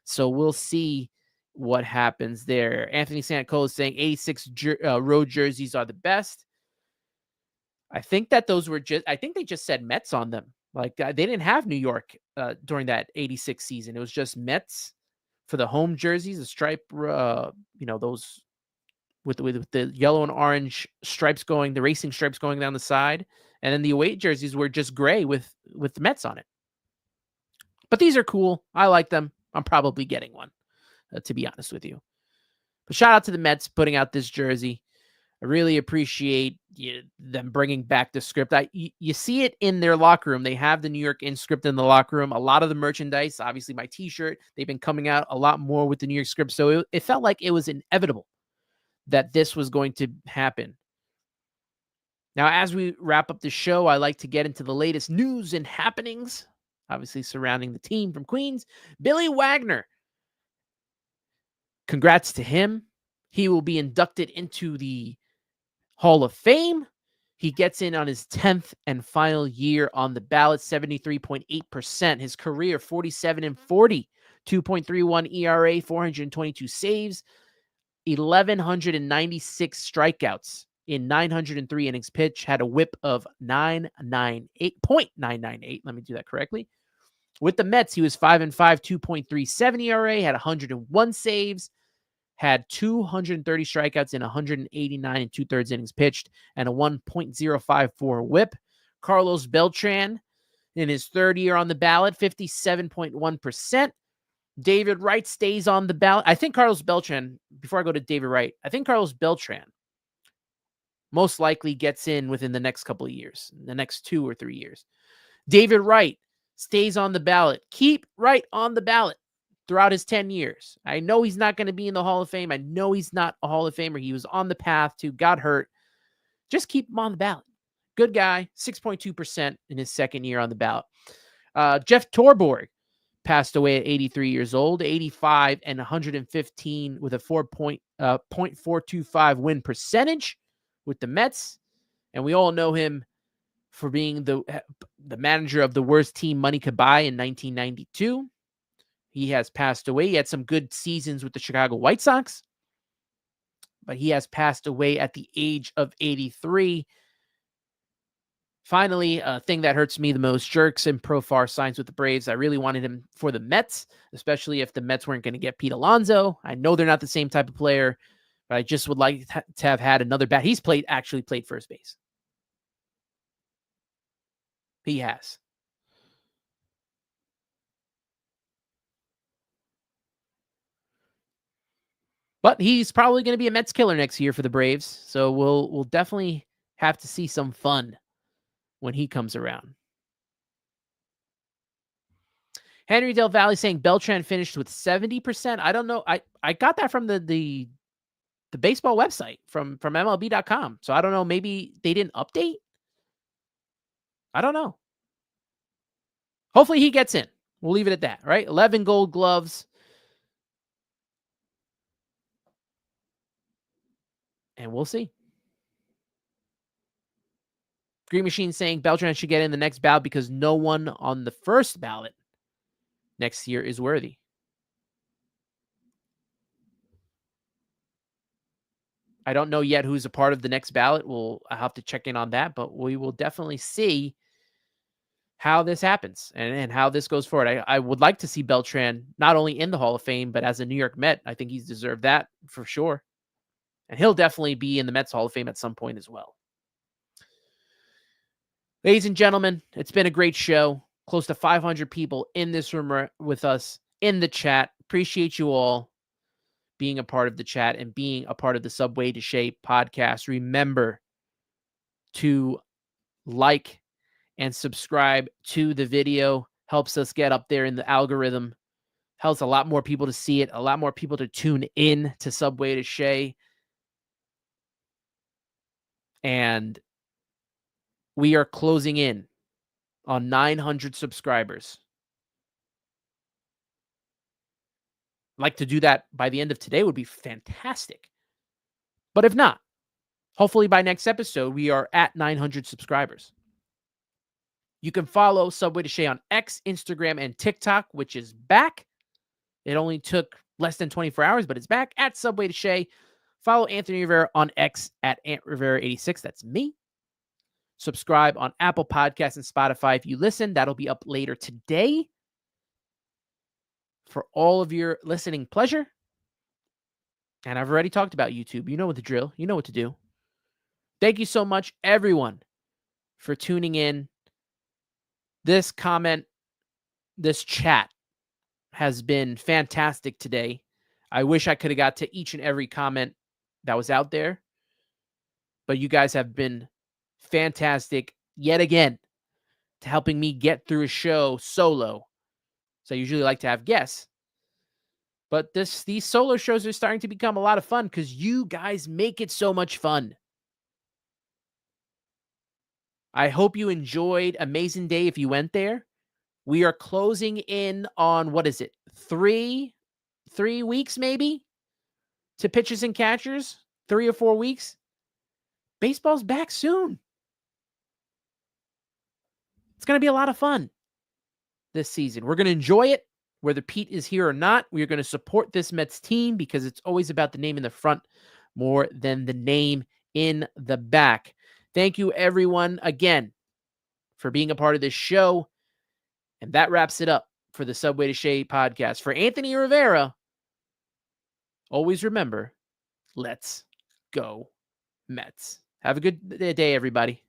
So we'll see what happens there. Anthony Santicola is saying 86 road jerseys are the best. I think that I think they just said Mets on them. Like they didn't have New York during that 86 season. It was just Mets for the home jerseys, the stripe, those with the yellow and orange stripes going, the racing stripes going down the side. And then the away jerseys were just gray with the Mets on it. But these are cool. I like them. I'm probably getting one, to be honest with you. But shout out to the Mets putting out this jersey. I really appreciate them bringing back the script. You see it in their locker room. They have the New York script in the locker room. A lot of the merchandise, obviously my T-shirt, they've been coming out a lot more with the New York script. So it felt like it was inevitable that this was going to happen. Now, as we wrap up the show, I like to get into the latest news and happenings, obviously surrounding the team from Queens. Billy Wagner. Congrats to him. He will be inducted into the Hall of Fame. He gets in on his 10th and final year on the ballot, 73.8%. His career, 47-40, 2.31 ERA, 422 saves, 1,196 strikeouts in 903 innings pitched, had a whip of 998.998. Let me do that correctly. With the Mets, he was 5-5, 2.37 ERA, had 101 saves, had 230 strikeouts in 189 and 2/3 innings pitched, and a 1.054 whip. Carlos Beltran, in his third year on the ballot, 57.1%. David Wright stays on the ballot. I think Carlos Beltran, before I go to David Wright, I think Carlos Beltran most likely gets in within the next couple of years, the next 2 or 3 years. David Wright, stays on the ballot. Keep Wright on the ballot throughout his 10 years. I know he's not going to be in the Hall of Fame. I know he's not a Hall of Famer. He was on the path to, got hurt. Just keep him on the ballot. Good guy, 6.2% in his second year on the ballot. Jeff Torborg passed away at 83 years old, 85 and 115 with a 0.425 win percentage with the Mets. And we all know him for being the manager of the worst team money could buy in 1992. He has passed away. He had some good seasons with the Chicago White Sox, but he has passed away at the age of 83. Finally, a thing that hurts me the most, Jurickson Profar signs with the Braves. I really wanted him for the Mets, especially if the Mets weren't going to get Pete Alonso. I know they're not the same type of player, but I just would like to have had another bat. He's actually played first base. He has. But he's probably going to be a Mets killer next year for the Braves. So we'll definitely have to see some fun when he comes around. Henry Del Valle saying Beltran finished with 70%. I don't know. I got that from the baseball website from MLB.com. So I don't know. Maybe they didn't update. I don't know. Hopefully he gets in. We'll leave it at that, right? 11 gold gloves. And we'll see. Green Machine saying Beltran should get in the next ballot because no one on the first ballot next year is worthy. I don't know yet who's a part of the next ballot. I'll have to check in on that, but we will definitely see how this happens and how this goes forward. I would like to see Beltran not only in the Hall of Fame, but as a New York Met. I think he's deserved that for sure. And he'll definitely be in the Mets Hall of Fame at some point as well. Ladies and gentlemen, it's been a great show. Close to 500 people in this room with us in the chat. Appreciate you all being a part of the chat and being a part of the Subway to Shea podcast. Remember to like and subscribe to the video. Helps us get up there in the algorithm. Helps a lot more people to see it, a lot more people to tune in to Subway to Shea. And we are closing in on 900 subscribers. Like to do that by the end of today would be fantastic. But if not, hopefully by next episode, we are at 900 subscribers. You can follow Subway to Shea on X, Instagram, and TikTok, which is back. It only took less than 24 hours, but it's back at Subway to Shea. Follow Anthony Rivera on X at AntRivera86. That's me. Subscribe on Apple Podcasts and Spotify if you listen. That'll be up later today for all of your listening pleasure. And I've already talked about YouTube. You know what the drill. You know what to do. Thank you so much, everyone, for tuning in. This comment, this chat has been fantastic today. I wish I could have got to each and every comment that was out there. But you guys have been fantastic yet again to helping me get through a show solo. So I usually like to have guests. But these solo shows are starting to become a lot of fun because you guys make it so much fun. I hope you enjoyed Amazin Day if you went there. We are closing in on, what is it, 3 weeks maybe to pitchers and catchers? 3 or 4 weeks. Baseball's back soon. It's going to be a lot of fun this season. We're going to enjoy it, whether Pete is here or not. We are going to support this Mets team because it's always about the name in the front more than the name in the back. Thank you, everyone, again, for being a part of this show. And that wraps it up for the Subway to Shea podcast. For Anthony Rivera, always remember, let's go Mets. Have a good day, everybody.